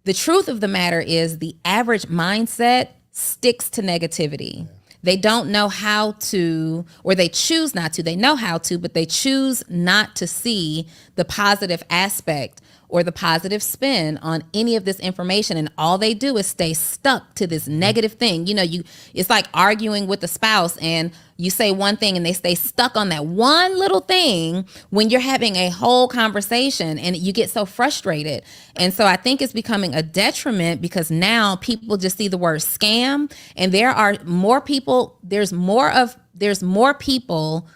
the truth of the matter is the average mindset sticks to negativity. Yeah. They don't know how to, or they choose not to. They know how to, but they choose not to see the positive aspect or the positive spin on any of this information. And all they do is stay stuck to this negative thing. It's like arguing with a spouse and you say one thing and they stay stuck on that one little thing when you're having a whole conversation and you get so frustrated. And so I think it's becoming a detriment because now people just see the word scam and there are more people, there's more people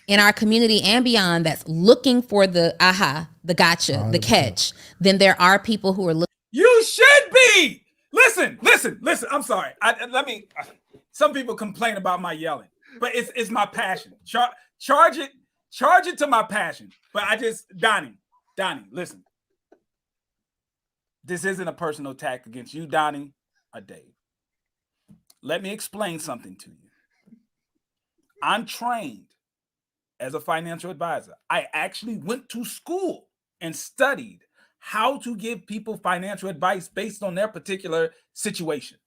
in our community and beyond that's looking for the the gotcha, 100%. The catch, then there are people who are looking. You should be. Listen. I'm sorry. Some people complain about my yelling, but it's my passion. Charge it to my passion. But Donnie, listen. This isn't a personal attack against you, Donnie or Dave. Let me explain something to you. I'm trained as a financial advisor. I actually went to school and studied how to give people financial advice based on their particular situation.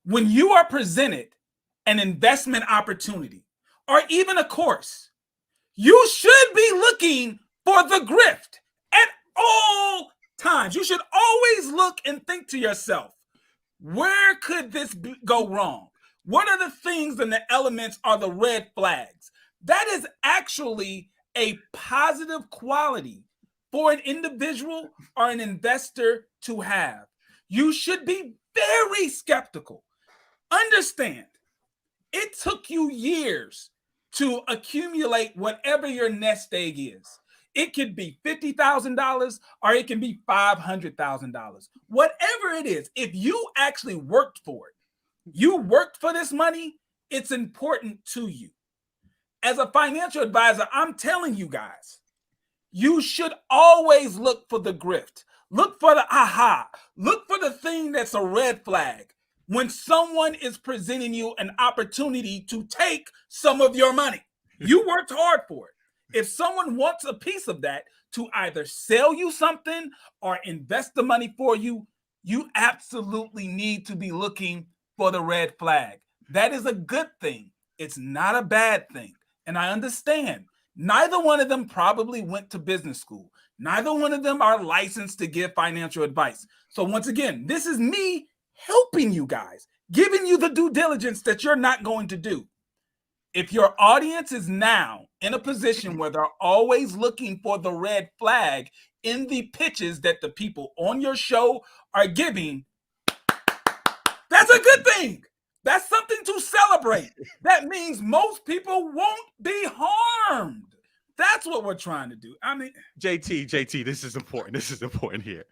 When you are presented an investment opportunity or even a course, you should be looking for the grift at all times. You should always look and think to yourself, where could this go wrong? What are the things and the elements are the red flags? That is actually a positive quality for an individual or an investor to have. You should be very skeptical. Understand, it took you years to accumulate whatever your nest egg is. It could be $50,000 or it can be $500,000. Whatever it is, if you actually worked for it, you worked for this money, it's important to you. As a financial advisor, I'm telling you guys, you should always look for the grift. Look for the Look for the thing that's a red flag when someone is presenting you an opportunity to take some of your money. You worked hard for it. If someone wants a piece of that, to either sell you something or invest the money for you, you absolutely need to be looking for the red flag. That is a good thing. It's not a bad thing. And I understand neither one of them probably went to business school. Neither one of them are licensed to give financial advice. So once again, this is me helping you guys, giving you the due diligence that you're not going to do. If your audience is now in a position where they're always looking for the red flag in the pitches that the people on your show are giving, that's a good thing. That's something to celebrate. That means most people won't be harmed. That's what we're trying to do. I mean, JT, this is important. This is important here.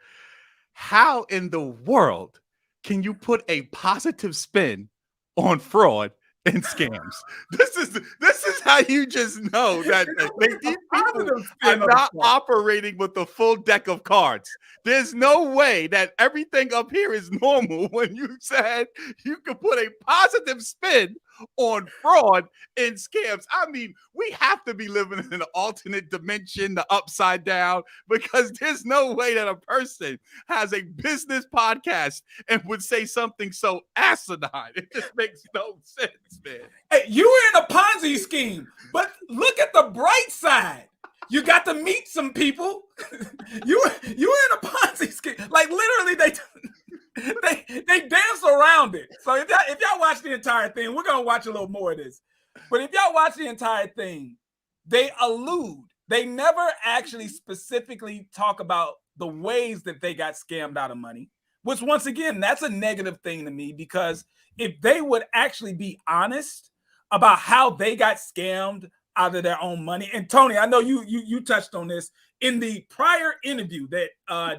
How in the world can you put a positive spin on fraud and scams? This is how you just know that these people are not operating with the full deck of cards. There's no way that everything up here is normal when you said you could put a positive spin on fraud and scams. I mean, we have to be living in an alternate dimension, the upside down, because there's no way that a person has a business podcast and would say something so asinine. It just makes no sense, man. Hey, you were in a Ponzi scheme, but look at the bright side. You got to meet some people. you were in a Ponzi scheme. Like literally, they dance around it. So if y'all watch the entire thing, we're gonna watch a little more of this. But if y'all watch the entire thing, they allude. They never actually specifically talk about the ways that they got scammed out of money. Which once again, that's a negative thing to me, because if they would actually be honest about how they got scammed out of their own money. And Tony, I know you touched on this in the prior interview that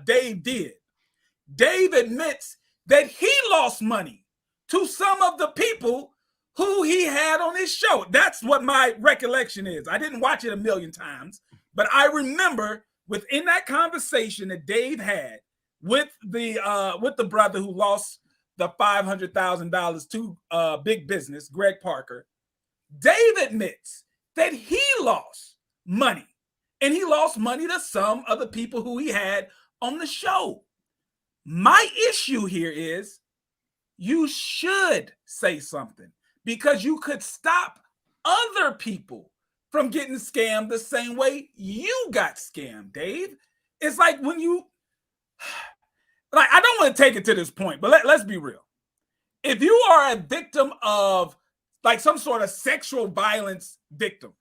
Dave did. Dave admits that he lost money to some of the people who he had on his show. That's what my recollection is. I didn't watch it a million times, but I remember within that conversation that Dave had with the brother who lost the $500,000 to big business, Greg Parker, Dave admits that he lost money, and he lost money to some of the people who he had on the show. My issue here is you should say something, because you could stop other people from getting scammed the same way you got scammed, Dave. It's like when you, like, I don't want to take it to this point, but let's be real. If you are a victim of like some sort of sexual violence victim,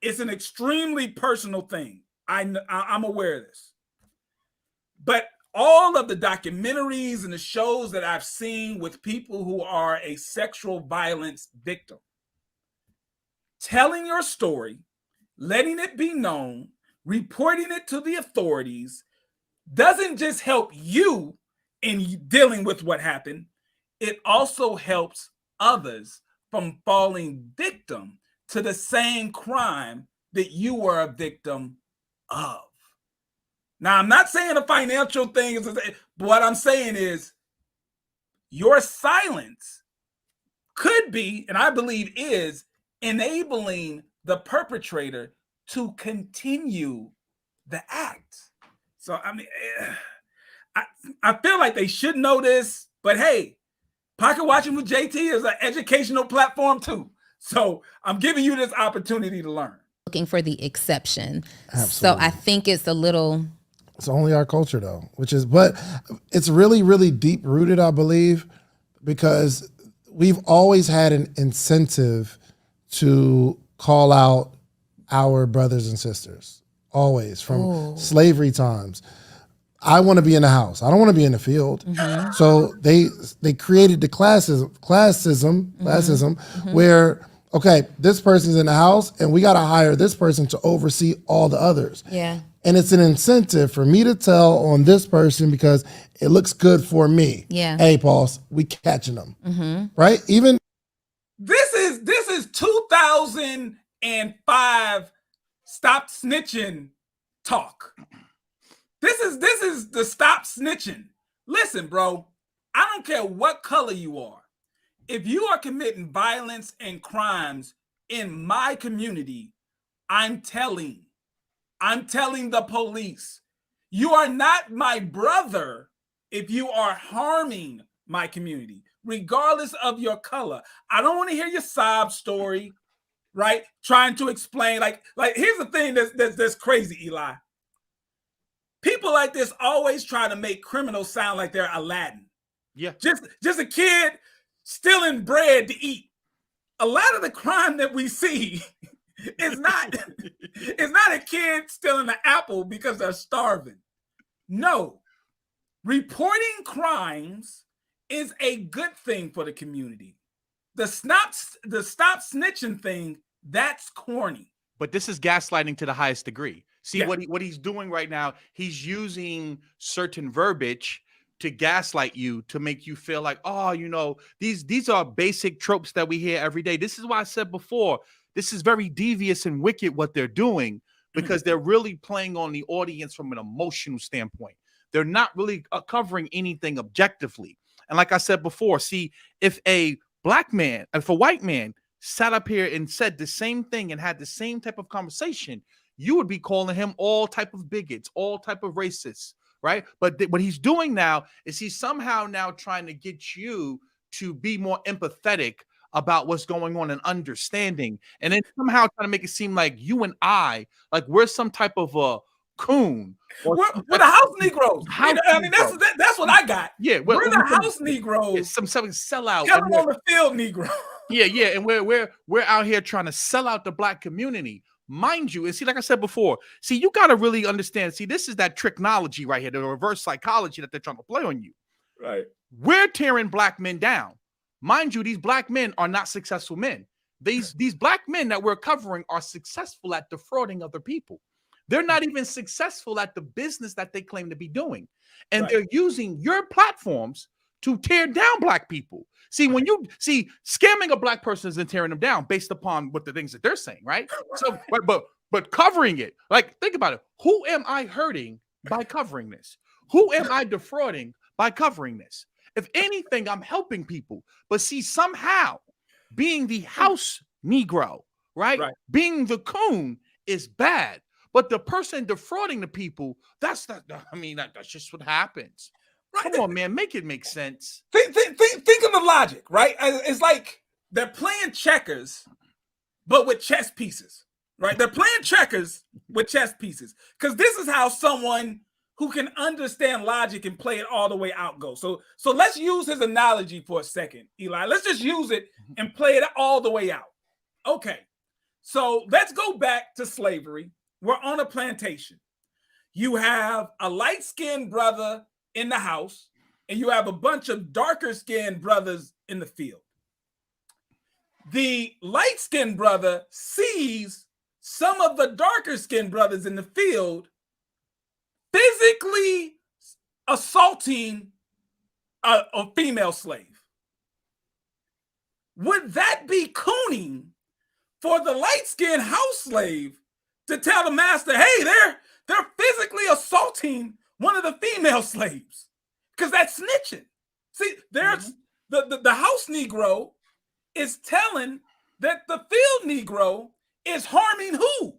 it's an extremely personal thing. I'm aware of this. But all of the documentaries and the shows that I've seen with people who are a sexual violence victim, telling your story, letting it be known, reporting it to the authorities, doesn't just help you in dealing with what happened. It also helps others from falling victim to the same crime that you were a victim of. Now, I'm not saying a financial thing is, but what I'm saying is your silence could be, and I believe is, enabling the perpetrator to continue the act. So, I mean, I feel like they should know this, but hey, Pocket Watching with JT is an educational platform too. So I'm giving you this opportunity to learn. Looking for the exception. Absolutely. So I think it's a little... It's only our culture though, but it's really, really deep rooted, I believe, because we've always had an incentive to call out our brothers and sisters, always, from slavery times. I want to be in the house. I don't want to be in the field. Mm-hmm. So they created the classism, where, okay, this person's in the house and we got to hire this person to oversee all the others. Yeah. And it's an incentive for me to tell on this person because it looks good for me. Yeah. Hey, boss, we catching them. Mm-hmm. Right? Even this is 2005 stop snitching talk. This is the stop snitching. Listen, bro, I don't care what color you are. If you are committing violence and crimes in my community, I'm telling. I'm telling the police, you are not my brother if you are harming my community, regardless of your color. I don't want to hear your sob story, right? Trying to explain, like here's the thing that's crazy, Eli. People like this always try to make criminals sound like they're Aladdin. Yeah. Just a kid stealing bread to eat. A lot of the crime that we see is not a kid stealing an apple because they're starving. No. Reporting crimes is a good thing for the community. The stop snitching thing, that's corny. But this is gaslighting to the highest degree. See, Yeah. what he's doing right now, he's using certain verbiage to gaslight you, to make you feel like, oh, you know, these are basic tropes that we hear every day. This is why I said before, this is very devious and wicked what they're doing, because they're really playing on the audience from an emotional standpoint. They're not really covering anything objectively. And like I said before, see, if a black man, if a white man sat up here and said the same thing and had the same type of conversation, you would be calling him all type of bigots, all type of racists, right? But what he's doing now is he's somehow now trying to get you to be more empathetic about what's going on and understanding, and then somehow trying to make it seem like you and I, like we're some type of a coon. We're the house Negroes. I mean, that's what I got. Yeah, we're the house Negroes. It's some sellout. Come on the field, Negro. Yeah, and we're out here trying to sell out the black community. Mind you, and see, like I said before, see, you got to really understand. See, this is that tricknology right here, the reverse psychology that they're trying to play on you. Right. We're tearing black men down. Mind you, these black men are not successful men. These black men that we're covering are successful at defrauding other people. They're not even successful at the business that they claim to be doing. And they're using your platforms to tear down black people. See, when you see scamming a black person isn't tearing them down based upon what the things that they're saying, right? So, but covering it, like, think about it. Who am I hurting by covering this? Who am I defrauding by covering this? If anything, I'm helping people. But see, somehow being the house Negro, right? Being the coon is bad. But the person defrauding the people, that's just what happens. Right. Come on, man, make it make sense. Think of the logic, right? It's like they're playing checkers, but with chess pieces, right? They're playing checkers with chess pieces, because this is how someone who can understand logic and play it all the way out goes. So let's use his analogy for a second, Eli. Let's just use it and play it all the way out. Okay, so let's go back to slavery. We're on a plantation. You have a light-skinned brother in the house, and you have a bunch of darker-skinned brothers in the field. The light-skinned brother sees some of the darker-skinned brothers in the field physically assaulting a female slave. Would that be cooning for the light-skinned house slave to tell the master, hey, they're physically assaulting one of the female slaves? Because that's snitching. See, there's the house Negro is telling that the field Negro is harming who?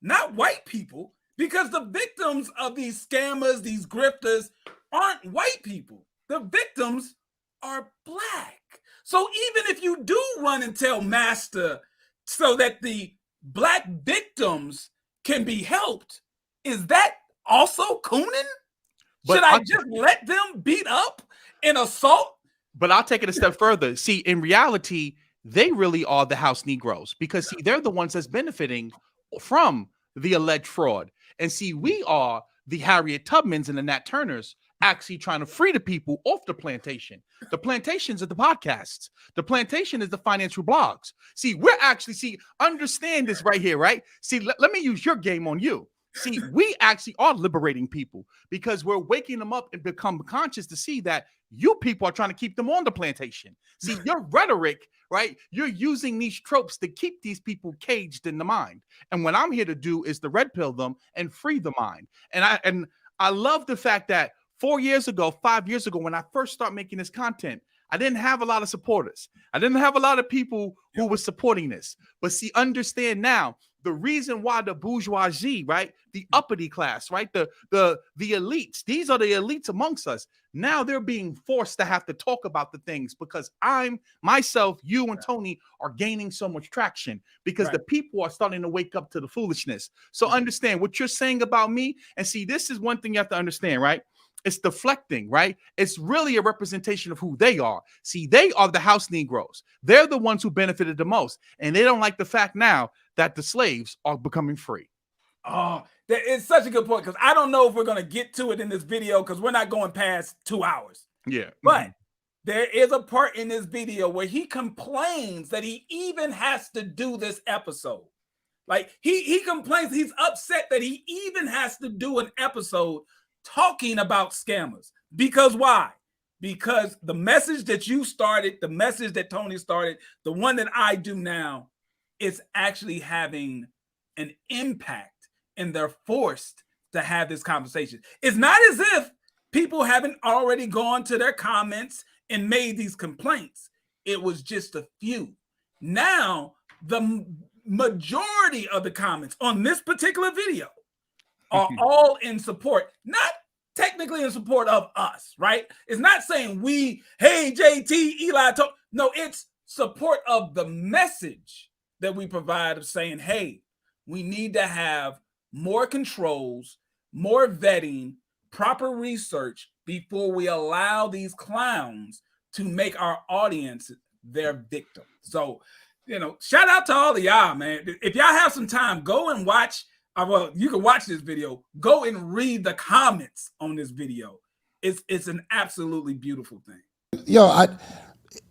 Not white people, because the victims of these scammers, these grifters, aren't white people. The victims are black. So even if you do run and tell master so that the black victims can be helped, is that also cooning? Should I just let them beat up and assault? But I'll take it a step further. See, in reality, they really are the house Negroes, because see, they're the ones that's benefiting from the alleged fraud. And see, we are the Harriet Tubmans and the Nat Turners actually trying to free the people off the plantation. The plantations are the podcasts. The plantation is the financial blogs. See, we're actually, understand this right here, right? See, let me use your game on you. See, we actually are liberating people, because we're waking them up and become conscious to see that you people are trying to keep them on the plantation. See, your rhetoric, right? You're using these tropes to keep these people caged in the mind. And what I'm here to do is to red pill them and free the mind. And I love the fact that 4 years ago, 5 years ago, when I first started making this content, I didn't have a lot of supporters. I didn't have a lot of people who were supporting this. But see, understand now, the reason why the bourgeoisie, right, the uppity class, right, the elites, these are the elites amongst us. Now they're being forced to have to talk about the things because myself, you and Tony are gaining so much traction because the people are starting to wake up to the foolishness. So understand what you're saying about me. And see, this is one thing you have to understand, right? It's deflecting, right? It's really a representation of who they are. See, they are the house Negroes. They're the ones who benefited the most. And they don't like the fact now that the slaves are becoming free. Oh, that is such a good point, because I don't know if we're going to get to it in this video because we're not going past 2 hours. Yeah. But there is a part in this video where he complains that he even has to do this episode. Like he complains, he's upset that he even has to do an episode talking about scammers. Because why? Because the message that you started, the message that Tony started, the one that I do now, is actually having an impact, and they're forced to have this conversation. It's not as if people haven't already gone to their comments and made these complaints. It was just a few. Now, the majority of the comments on this particular video are all in support, not technically in support of us, right? It's not saying we, hey, JT, Eli, no, it's support of the message that we provide of saying, hey, we need to have more controls, more vetting, proper research before we allow these clowns to make our audience their victim. So, shout out to all of y'all, man. If y'all have some time, go and watch. Well, you can watch this video. Go and read the comments on this video. It's an absolutely beautiful thing.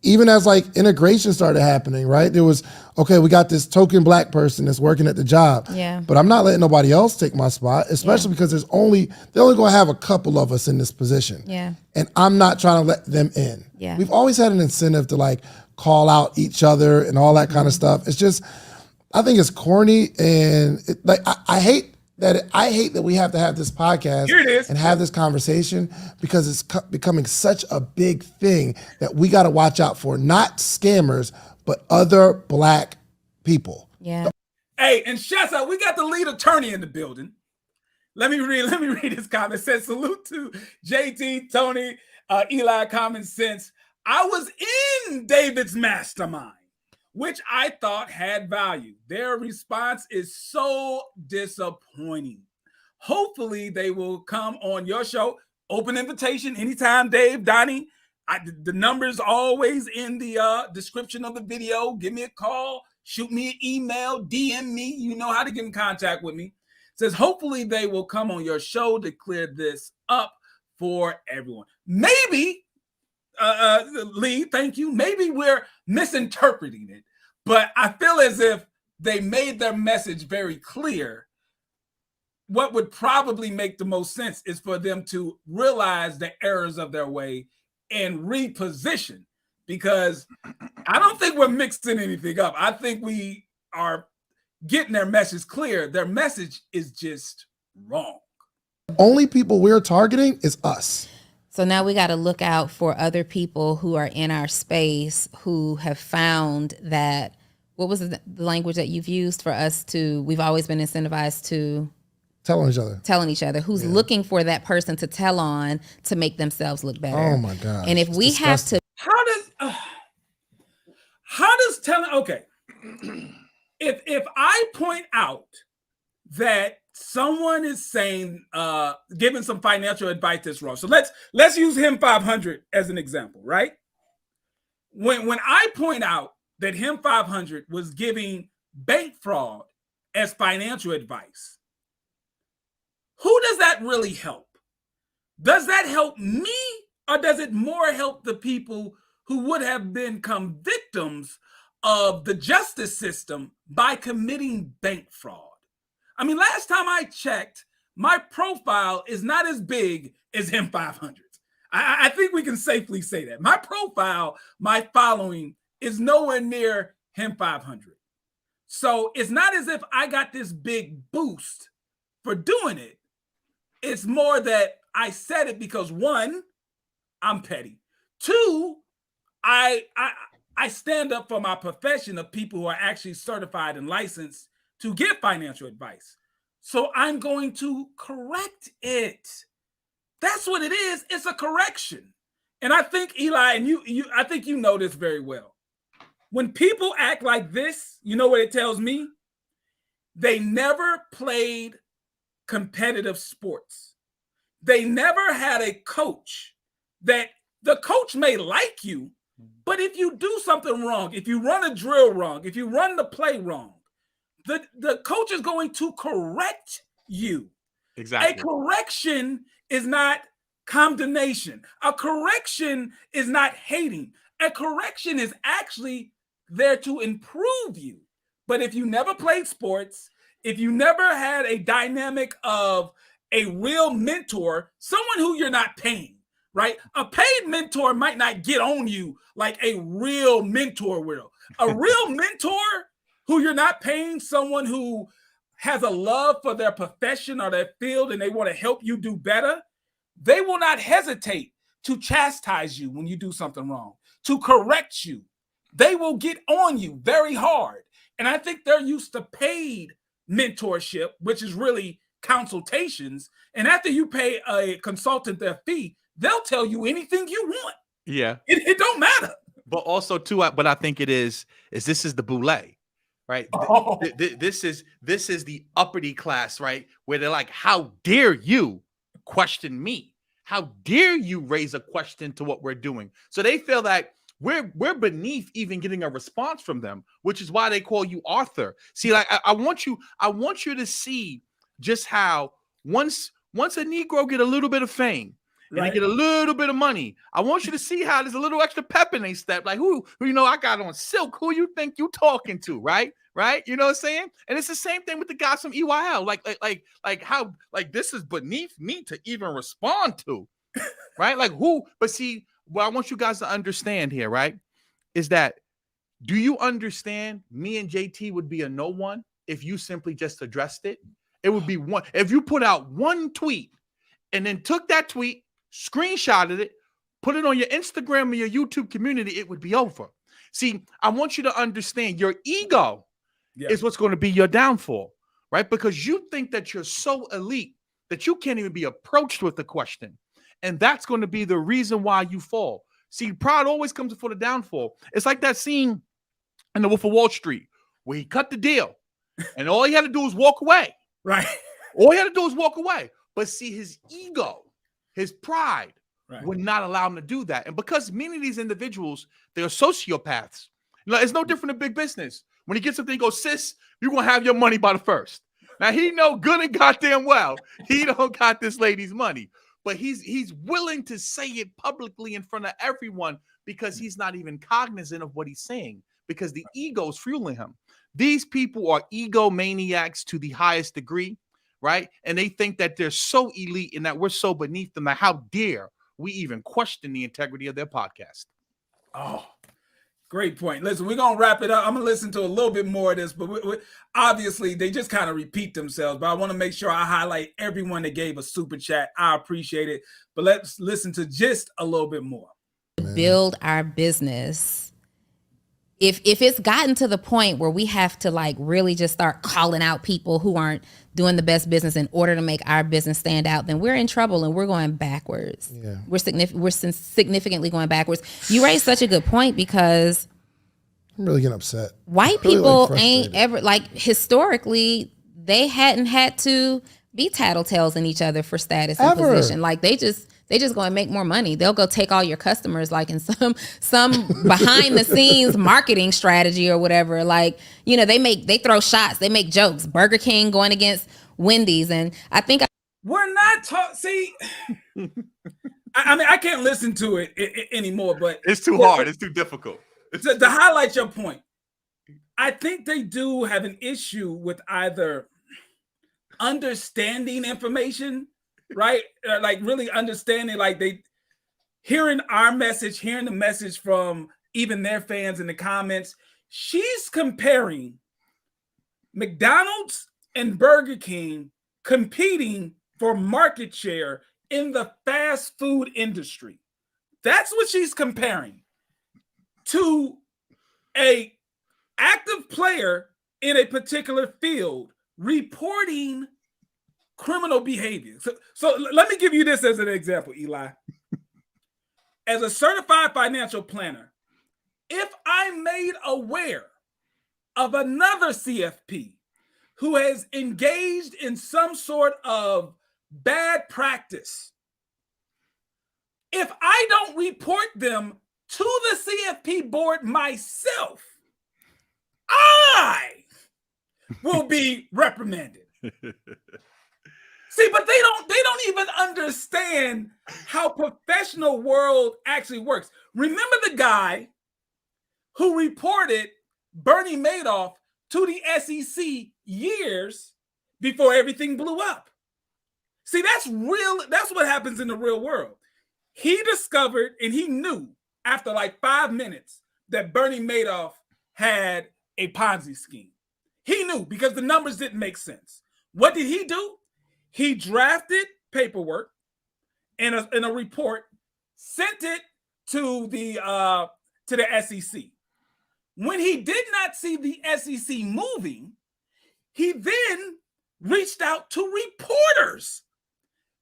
Even as like integration started happening, right? There was, okay, we got this token black person that's working at the job. Yeah. But I'm not letting nobody else take my spot, especially because they're only gonna have a couple of us in this position. Yeah. And I'm not trying to let them in. Yeah. We've always had an incentive to like call out each other and all that kind of stuff. It's just, I think it's corny, and I hate that we have to have this podcast and have this conversation because it's becoming such a big thing that we got to watch out for, not scammers, but other black people. Yeah. Hey, and shouts out, we got the lead attorney in the building. Let me read his comment. It says, salute to JT, Tony, Eli, Common Sense. I was in David's mastermind, which I thought had value. Their response is so disappointing. Hopefully they will come on your show. Open invitation anytime, Dave, Donnie. The number's always in the description of the video. Give me a call, shoot me an email, DM me. You know how to get in contact with me. It says, hopefully they will come on your show to clear this up for everyone. Maybe, Lee, thank you. Maybe we're misinterpreting it, but I feel as if they made their message very clear. What would probably make the most sense is for them to realize the errors of their way and reposition, because I don't think we're mixing anything up. I think we are getting their message clear. Their message is just wrong. The only people we're targeting is us. So now we got to look out for other people who are in our space who have found that, what was the language that you've used for us to, we've always been incentivized to telling each other, who's looking for that person to tell on to make themselves look better. Oh my God. And if we have to, how does telling, okay. If I point out that someone is saying, giving some financial advice that's wrong. So let's use him 500 as an example, right? When I point out that him 500 was giving bank fraud as financial advice, who does that really help? Does that help me, or does it more help the people who would have become victims of the justice system by committing bank fraud? I mean, last time I checked, my profile is not as big as him 500. I think we can safely say that. My profile, my following is nowhere near him 500. So it's not as if I got this big boost for doing it. It's more that I said it because, one, I'm petty. Two, I stand up for my profession of people who are actually certified and licensed to give financial advice. So I'm going to correct it. That's what it is. It's a correction. And I think, Eli, and I think you know this very well. When people act like this, you know what it tells me? They never played competitive sports. They never had a coach that the coach may like you, but if you do something wrong, if you run a drill wrong, if you run the play wrong, the coach is going to correct you. Exactly. A correction is not condemnation. A correction is not hating. A correction is actually there to improve you. But if you never played sports, if you never had a dynamic of a real mentor, someone who you're not paying, right? A paid mentor might not get on you like a real mentor will. A real mentor who you're not paying, someone who has a love for their profession or their field and they want to help you do better, they will not hesitate to chastise you when you do something wrong, to correct you. They will get on you very hard. And I think they're used to paid mentorship, which is really consultations. And after you pay a consultant their fee, they'll tell you anything you want. Yeah. It don't matter. But also too, what I think it is this is the boule, right? Oh. This is the uppity class, right? Where they're like, how dare you question me? How dare you raise a question to what we're doing? So they feel that we're beneath even getting a response from them, which is why they call you Arthur. See, like I want you to see just how once a Negro get a little bit of fame and they get a little bit of money, I want you to see how there's a little extra pep in their step. Like who you know, I got on silk. Who you think you talking to, right? Right? You know what I'm saying? And it's the same thing with the guys from EYL. Like how this is beneath me to even respond to, right? Like who? But see, what I want you guys to understand here, right, is that do you understand me and JT would be a no one if you simply just addressed it? It would be one. If you put out one tweet and then took that tweet, screenshotted it, put it on your Instagram or your YouTube community, it would be over. See, I want you to understand your ego is what's going to be your downfall, right? Because you think that you're so elite that you can't even be approached with the question. And that's going to be the reason why you fall. See, pride always comes before the downfall. It's like that scene in The Wolf of Wall Street where he cut the deal and all he had to do was walk away. Right. All he had to do was walk away. But see, his ego, his pride would not allow him to do that. And because many of these individuals, they're sociopaths. You know, it's no different in big business. When he gets up there, he goes, sis, you're going to have your money by the first. Now, he know good and goddamn well he don't got this lady's money. But he's willing to say it publicly in front of everyone because he's not even cognizant of what he's saying because the ego is fueling him. These people are egomaniacs to the highest degree, right? And they think that they're so elite and that we're so beneath them that how dare we even question the integrity of their podcast? Oh, great point. Listen, we're going to wrap it up. I'm going to listen to a little bit more of this, but obviously they just kind of repeat themselves, but I want to make sure I highlight everyone that gave a super chat. I appreciate it, but let's listen to just a little bit more. Build our business. If it's gotten to the point where we have to like really just start calling out people who aren't doing the best business in order to make our business stand out, then we're in trouble and we're going backwards. Yeah. We're significantly going backwards. You raised such a good point because I'm really getting upset. White people ain't ever, like historically, they hadn't had to be tattletales in each other for status and position. Like they just go and make more money. They'll go take all your customers, like in some behind the scenes marketing strategy or whatever. Like, you know, they throw shots, they make jokes. Burger King going against Wendy's, and I think we're not see. I mean, I can't listen to it anymore, but it's too hard. It's too difficult. To highlight your point, I think they do have an issue with either understanding information, right? Like really understanding, like they hearing our message, hearing the message from even their fans in the comments. She's comparing McDonald's and Burger King competing for market share in the fast food industry. That's what she's comparing to a active player in a particular field reporting criminal behavior. So let me give you this as an example, Eli. As a certified financial planner, if I'm made aware of another CFP who has engaged in some sort of bad practice, if I don't report them to the CFP board myself, I will be reprimanded. See, but they don't even understand how professional world actually works. Remember the guy who reported Bernie Madoff to the SEC years before everything blew up. See, that's real. That's what happens in the real world. He discovered and he knew after like 5 minutes that Bernie Madoff had a Ponzi scheme. He knew because the numbers didn't make sense. What did he do? He drafted paperwork in a report, sent it to the SEC. When he did not see the SEC moving, he then reached out to reporters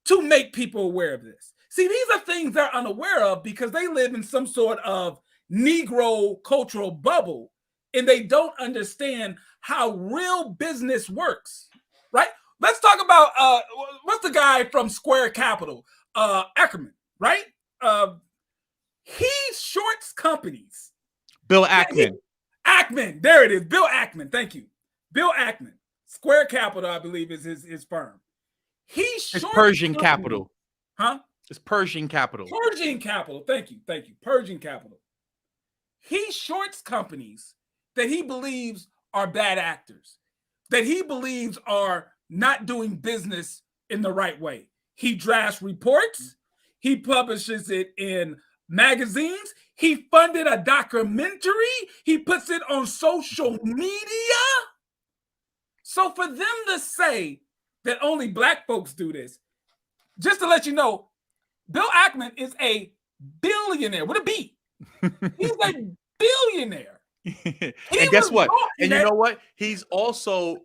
to make people aware of this. See, these are things they're unaware of because they live in some sort of Negro cultural bubble and they don't understand how real business works, right? Let's talk about what's the guy from Square Capital, Ackerman, right? He shorts companies. Bill Ackman. Ackman, there it is. Bill Ackman, thank you. Bill Ackman, Square Capital, I believe, is his firm. It's Persian companies. Capital. Huh? It's Persian Capital. Persian Capital, thank you. Persian Capital. He shorts companies that he believes are bad actors, that he believes are not doing business in the right way. He drafts reports. He publishes it in magazines. He funded a documentary. He puts it on social media. So for them to say that only black folks do this, just to let you know, Bill Ackman is a billionaire with a B. He's a billionaire. And guess what? And you know what? He's also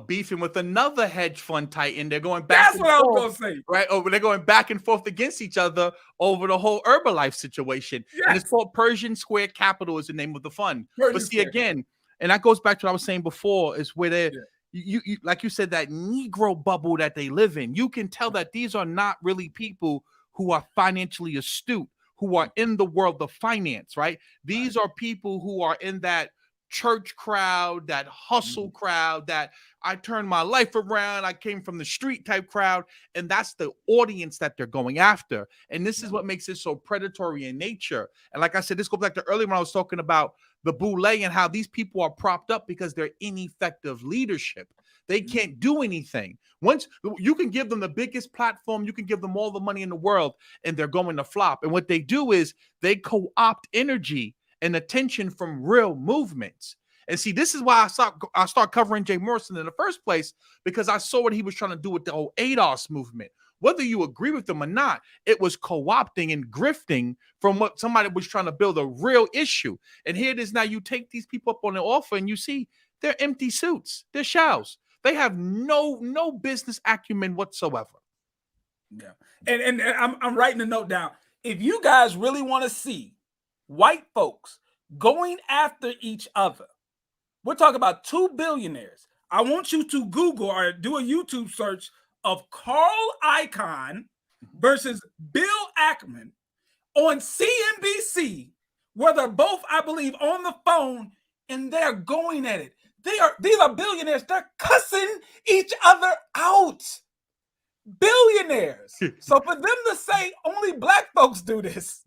beefing with another hedge fund titan. They're going back. That's what I was going to say. Right? Over, they're going back and forth against each other over the whole Herbalife situation. Yes. And it's called Persian Square Capital is the name of the fund. But see, again, and that goes back to what I was saying before, is where they you like you said, that Negro bubble that they live in. You can tell that these are not really people who are financially astute, who are in the world of finance, right? These are people who are in that church crowd, that hustle crowd, that I turned my life around, I came from the street type crowd, and that's the audience that they're going after. And this is what makes it so predatory in nature. And like I said, this goes back to earlier when I was talking about the boule and how these people are propped up because they're ineffective leadership. They can't do anything. Once you can give them the biggest platform, you can give them all the money in the world, and they're going to flop. And what they do is they co-opt energy and attention from real movements. And see, this is why I start covering Jay Morrison in the first place, because I saw what he was trying to do with the whole ADOS movement. Whether you agree with them or not, it was co-opting and grifting from what somebody was trying to build a real issue. And here it is now, you take these people up on the offer and you see they're empty suits. They're shells. They have no business acumen whatsoever. Yeah. And I'm writing a note down. If you guys really want to see white folks going after each other, we're talking about 2 billionaires. I want you to Google or do a YouTube search of Carl Icahn versus Bill Ackman on CNBC, where they're both, I believe, on the phone and they're going at it. These are billionaires. They're cussing each other out. Billionaires. So for them to say only black folks do this.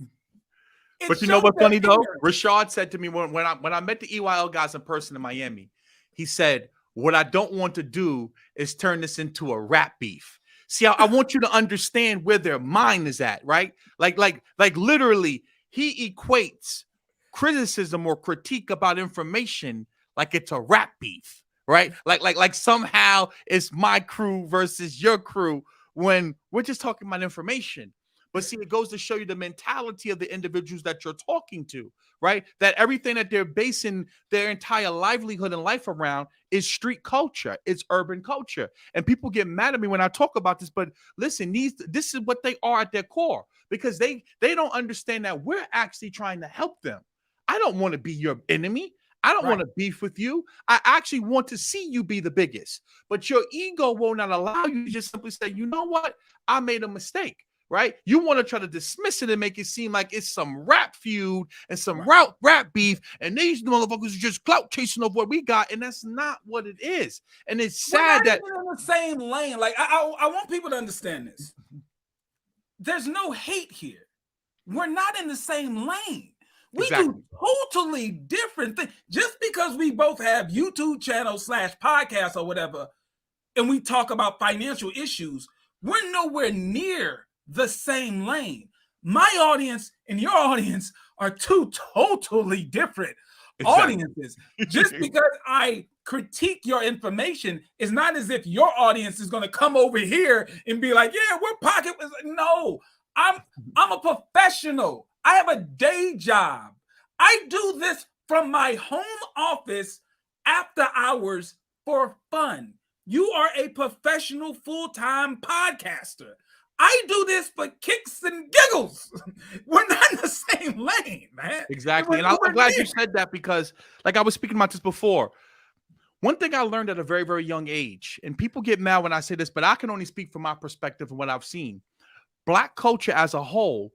But you know what's funny though? Rashad said to me when I met the EYL guys in person in Miami, he said, what I don't want to do is turn this into a rap beef. See, I want you to understand where their mind is at, right? Like literally, he equates criticism or critique about information like it's a rap beef, right? Like somehow it's my crew versus your crew when we're just talking about information. But see, it goes to show you the mentality of the individuals that you're talking to, right? That everything that they're basing their entire livelihood and life around is street culture. It's urban culture. And people get mad at me when I talk about this, but listen, this is what they are at their core, because they don't understand that we're actually trying to help them. I don't want to be your enemy. I don't want to beef with you. I actually want to see you be the biggest. But your ego will not allow you to just simply say, you know what? I made a mistake, right? You want to try to dismiss it and make it seem like it's some rap feud and some rap beef, and these motherfuckers are just clout chasing over what we got, and that's not what it is. And it's sad that we're in the same lane. Like I want people to understand this. There's no hate here. We're not in the same lane. We do totally different things. Just because we both have YouTube channels / podcasts or whatever, and we talk about financial issues, we're nowhere near the same lane. My audience and your audience are two totally different audiences. Just because I critique your information is not as if your audience is going to come over here and be like, yeah, we're pocket. No, I'm a professional. I have a day job. I do this from my home office after hours for fun. You are a professional full-time podcaster. I do this for kicks and giggles. We're not in the same lane, man. Exactly. And I'm glad you said that, because like I was speaking about this before. One thing I learned at a very, very young age, and people get mad when I say this, but I can only speak from my perspective and what I've seen. Black culture as a whole,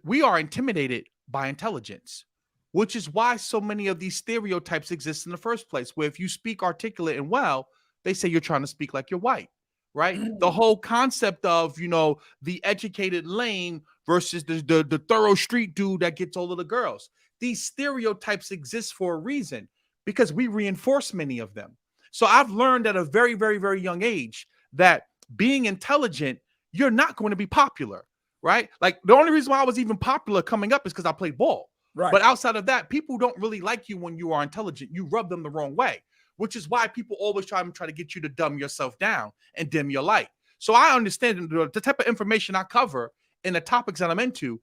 we are intimidated by intelligence, which is why so many of these stereotypes exist in the first place, where if you speak articulate and well, they say you're trying to speak like you're white, right? The whole concept of, the educated lame versus the thorough street dude that gets all of the girls. These stereotypes exist for a reason, because we reinforce many of them. So I've learned at a very, very, very young age that being intelligent, you're not going to be popular, right? Like the only reason why I was even popular coming up is because I played ball. Right. But outside of that, people don't really like you when you are intelligent. You rub them the wrong way, which is why people always try to get you to dumb yourself down and dim your light. So I understand the type of information I cover and the topics that I'm into,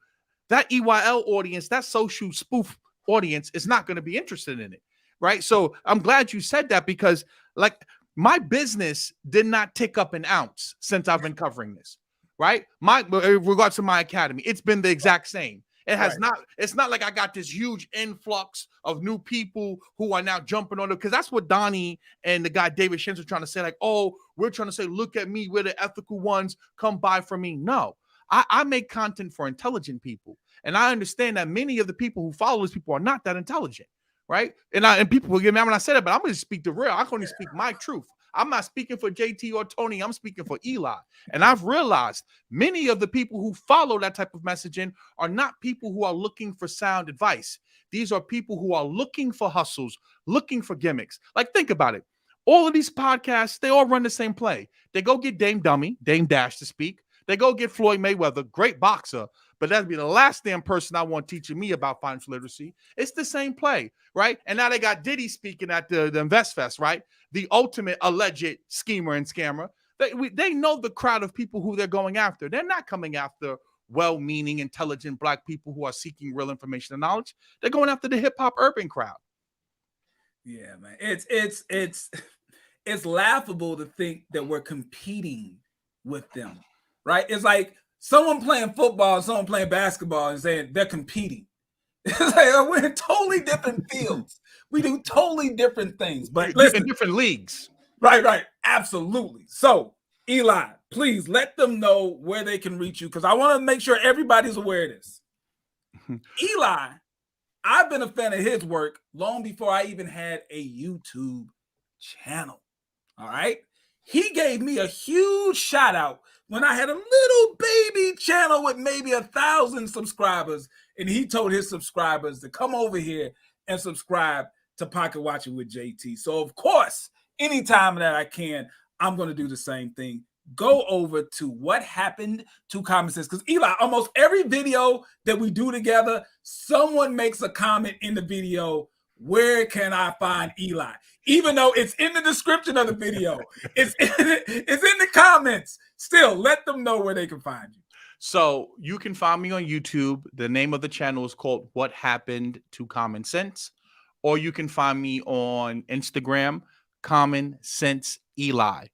that EYL audience, that social spoof audience is not going to be interested in it, right? So I'm glad you said that, because like my business did not tick up an ounce since I've been covering this, right? In regards to my academy, it's been the exact same. It has not. It's not like I got this huge influx of new people who are now jumping on it, because that's what Donnie and the guy David Schaefer are trying to say. Like, oh, we're trying to say, look at me, we're the ethical ones. Come buy from me. No, I make content for intelligent people, and I understand that many of the people who follow these people are not that intelligent, right? And people will get mad when I say that, but I'm going to speak the real. I can only speak my truth. I'm not speaking for JT or Tony. I'm speaking for Eli. And I've realized many of the people who follow that type of messaging are not people who are looking for sound advice. These are people who are looking for hustles, looking for gimmicks. Like, think about it. All of these podcasts, they all run the same play. They go get Dame Dash to speak. They go get Floyd Mayweather, great boxer, but that'd be the last damn person I want teaching me about financial literacy. It's the same play, right? And now they got Diddy speaking at the Invest Fest, right? The ultimate alleged schemer and scammer. They know the crowd of people who they're going after. They're not coming after well-meaning, intelligent Black people who are seeking real information and knowledge. They're going after the hip-hop urban crowd. Yeah, man. It's laughable to think that we're competing with them, right? It's like someone playing football and someone playing basketball and saying they're competing. It's like we're in totally different fields. We do totally different things, but listen, in different leagues. Right. Absolutely. So, Eli, please let them know where they can reach you, because I want to make sure everybody's aware of this. Eli, I've been a fan of his work long before I even had a YouTube channel. All right. He gave me a huge shout out when I had a little baby channel with maybe 1,000 subscribers. And he told his subscribers to come over here and subscribe to Pocket Watching with JT. So, of course, anytime that I can, I'm going to do the same thing. Go over to What Happened to Common Sense. Because, Eli, almost every video that we do together, someone makes a comment in the video, where can I find Eli? Even though it's in the description of the video, it's in the comments. Still, let them know where they can find you. So you can find me on YouTube. The name of the channel is called What Happened to Common Sense. Or you can find me on Instagram, Common Sense Eli.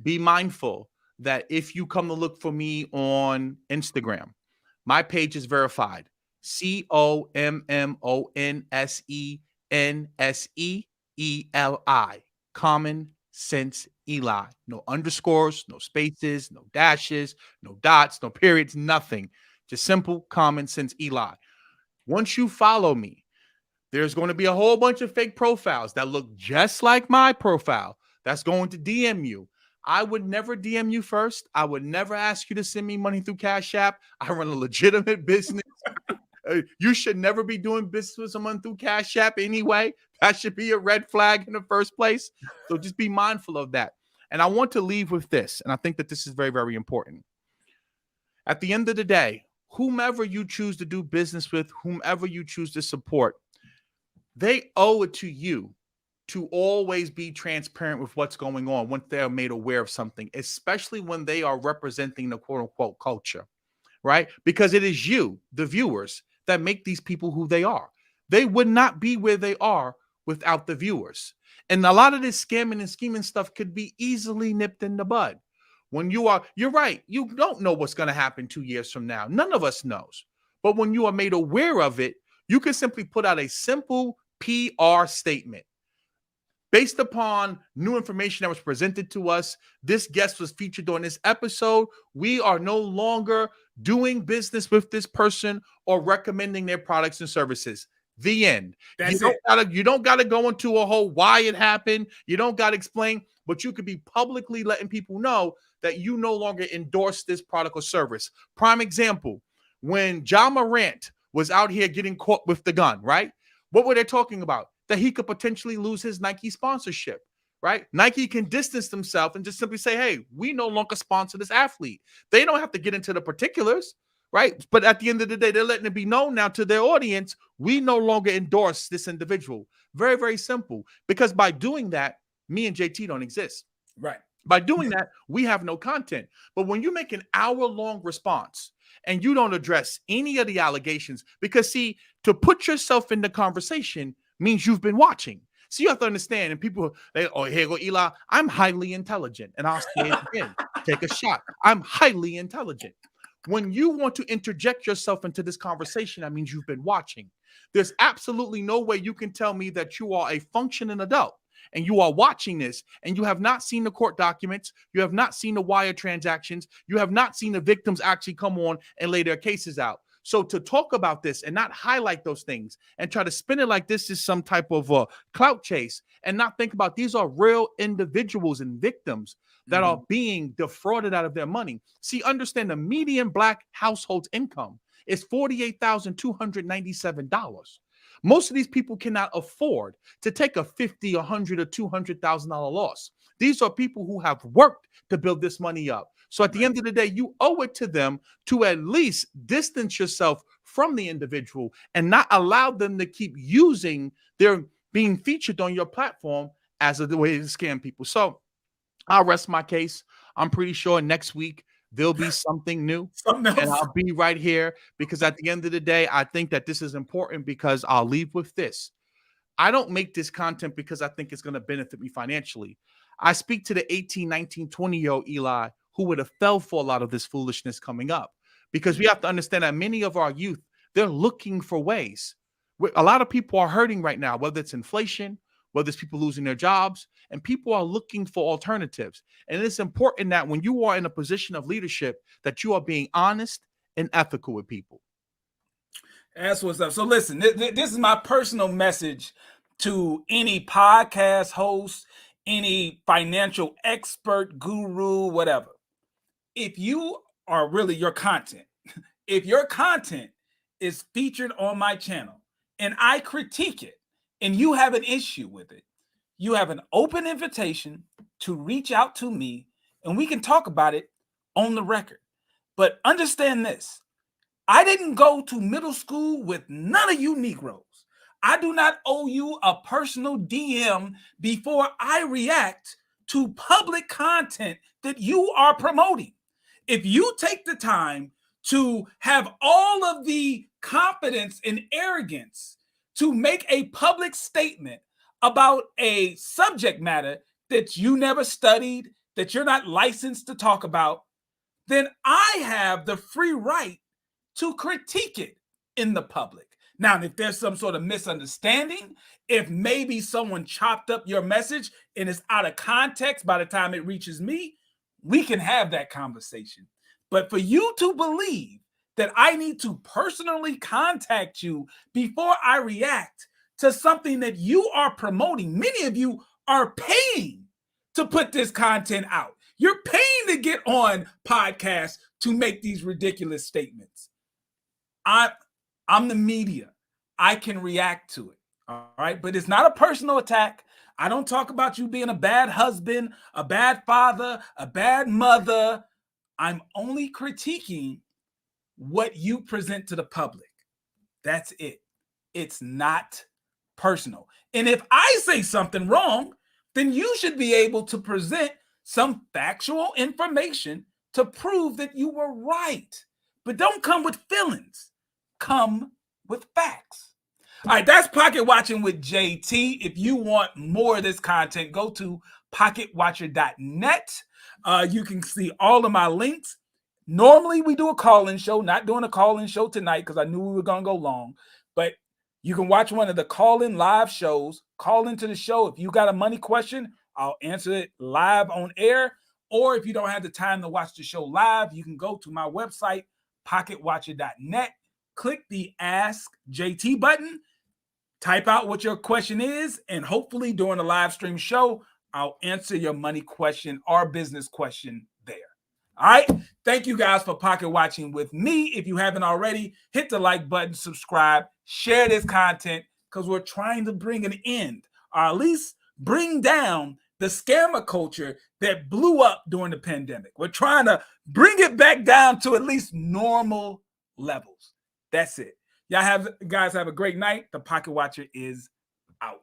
Be mindful that if you come to look for me on Instagram, my page is verified. COMMONSENSEELI. Common Sense Eli. No underscores, no spaces, no dashes, no dots, no periods, nothing. Just simple common sense Eli. Once you follow me, there's going to be a whole bunch of fake profiles that look just like my profile that's going to DM you. I would never DM you first. I would never ask you to send me money through Cash App. I run a legitimate business. You should never be doing business with someone through Cash App anyway. That should be a red flag in the first place. So just be mindful of that. And I want to leave with this, and I think that this is very, very important. At the end of the day, whomever you choose to do business with, whomever you choose to support, they owe it to you to always be transparent with what's going on once they're made aware of something, especially when they are representing the quote unquote culture, right? Because it is you, the viewers, that make these people who they are. They would not be where they are without the viewers. And a lot of this scamming and scheming stuff could be easily nipped in the bud. When you're right, you don't know what's going to happen 2 years from now. None of us knows. But when you are made aware of it, you can simply put out a simple PR statement. Based upon new information that was presented to us, this guest was featured on this episode. We are no longer doing business with this person or recommending their products and services. The end. You don't got to go into a whole why it happened. You don't got to explain, but you could be publicly letting people know that you no longer endorse this product or service. Prime example, when Ja Morant was out here getting caught with the gun, right? What were they talking about? That he could potentially lose his Nike sponsorship, right? Nike can distance themselves and just simply say, hey, we no longer sponsor this athlete. They don't have to get into the particulars, right? But at the end of the day, they're letting it be known now to their audience, we no longer endorse this individual. Very, very simple. Because by doing that, me and JT don't exist. Right. By doing that, we have no content. But when you make an hour-long response and you don't address any of the allegations, because see, to put yourself in the conversation means you've been watching. So you have to understand, and people, here go Eli, I'm highly intelligent. And I'll say it again, take a shot. I'm highly intelligent. When you want to interject yourself into this conversation, that means you've been watching. There's absolutely no way you can tell me that you are a functioning adult and you are watching this and you have not seen the court documents, you have not seen the wire transactions, you have not seen the victims actually come on and lay their cases out. So to talk about this and not highlight those things and try to spin it like this is some type of clout chase and not think about these are real individuals and victims that are being defrauded out of their money. See, understand the median Black household income is $48,297. Most of these people cannot afford to take a $50, $100, or $200,000 loss. These are people who have worked to build this money up. So at the end of the day, you owe it to them to at least distance yourself from the individual and not allow them to keep using their being featured on your platform as a way to scam people. So I'll rest my case. I'm pretty sure next week there'll be something new. And I'll be right here because at the end of the day, I think that this is important because I'll leave with this. I don't make this content because I think it's going to benefit me financially. I speak to the 18, 19, 20-year-old Eli who would have fell for a lot of this foolishness coming up because we have to understand that many of our youth, they're looking for ways. A lot of people are hurting right now, whether it's inflation, whether it's people losing their jobs, and people are looking for alternatives. And it's important that when you are in a position of leadership, that you are being honest and ethical with people. That's what's up. So listen, this is my personal message to any podcast host, any financial expert, guru, whatever. If you are really your content, if your content is featured on my channel and I critique it and you have an issue with it, you have an open invitation to reach out to me and we can talk about it on the record. But understand this, I didn't go to middle school with none of you Negroes. I do not owe you a personal DM before I react to public content that you are promoting. If you take the time to have all of the confidence and arrogance to make a public statement about a subject matter that you never studied, that you're not licensed to talk about, then I have the free right to critique it in the public. Now, if there's some sort of misunderstanding, if maybe someone chopped up your message and it's out of context by the time it reaches me, we can have that conversation. But for you to believe that I need to personally contact you before I react to something that you are promoting, many of you are paying to put this content out. You're paying to get on podcasts to make these ridiculous statements. I'm the media. I can react to it. All right. But it's not a personal attack. I don't talk about you being a bad husband, a bad father, a bad mother. I'm only critiquing what you present to the public. That's it. It's not personal. And if I say something wrong, then you should be able to present some factual information to prove that you were right. But don't come with feelings. Come with facts. All right, that's Pocket Watching with JT. If you want more of this content, go to pocketwatcher.net. You can see all of my links. Normally, we do a call-in show. Not doing a call-in show tonight because I knew we were going to go long. But you can watch one of the call-in live shows. Call into the show. If you got a money question, I'll answer it live on air. Or if you don't have the time to watch the show live, you can go to my website, pocketwatcher.net. Click the Ask JT button, type out what your question is, and hopefully during the live stream show, I'll answer your money question or business question there. All right. Thank you guys for pocket watching with me. If you haven't already, hit the like button, subscribe, share this content because we're trying to bring an end or at least bring down the scammer culture that blew up during the pandemic. We're trying to bring it back down to at least normal levels. That's it. Y'all guys have a great night. The Pocket Watcher is out.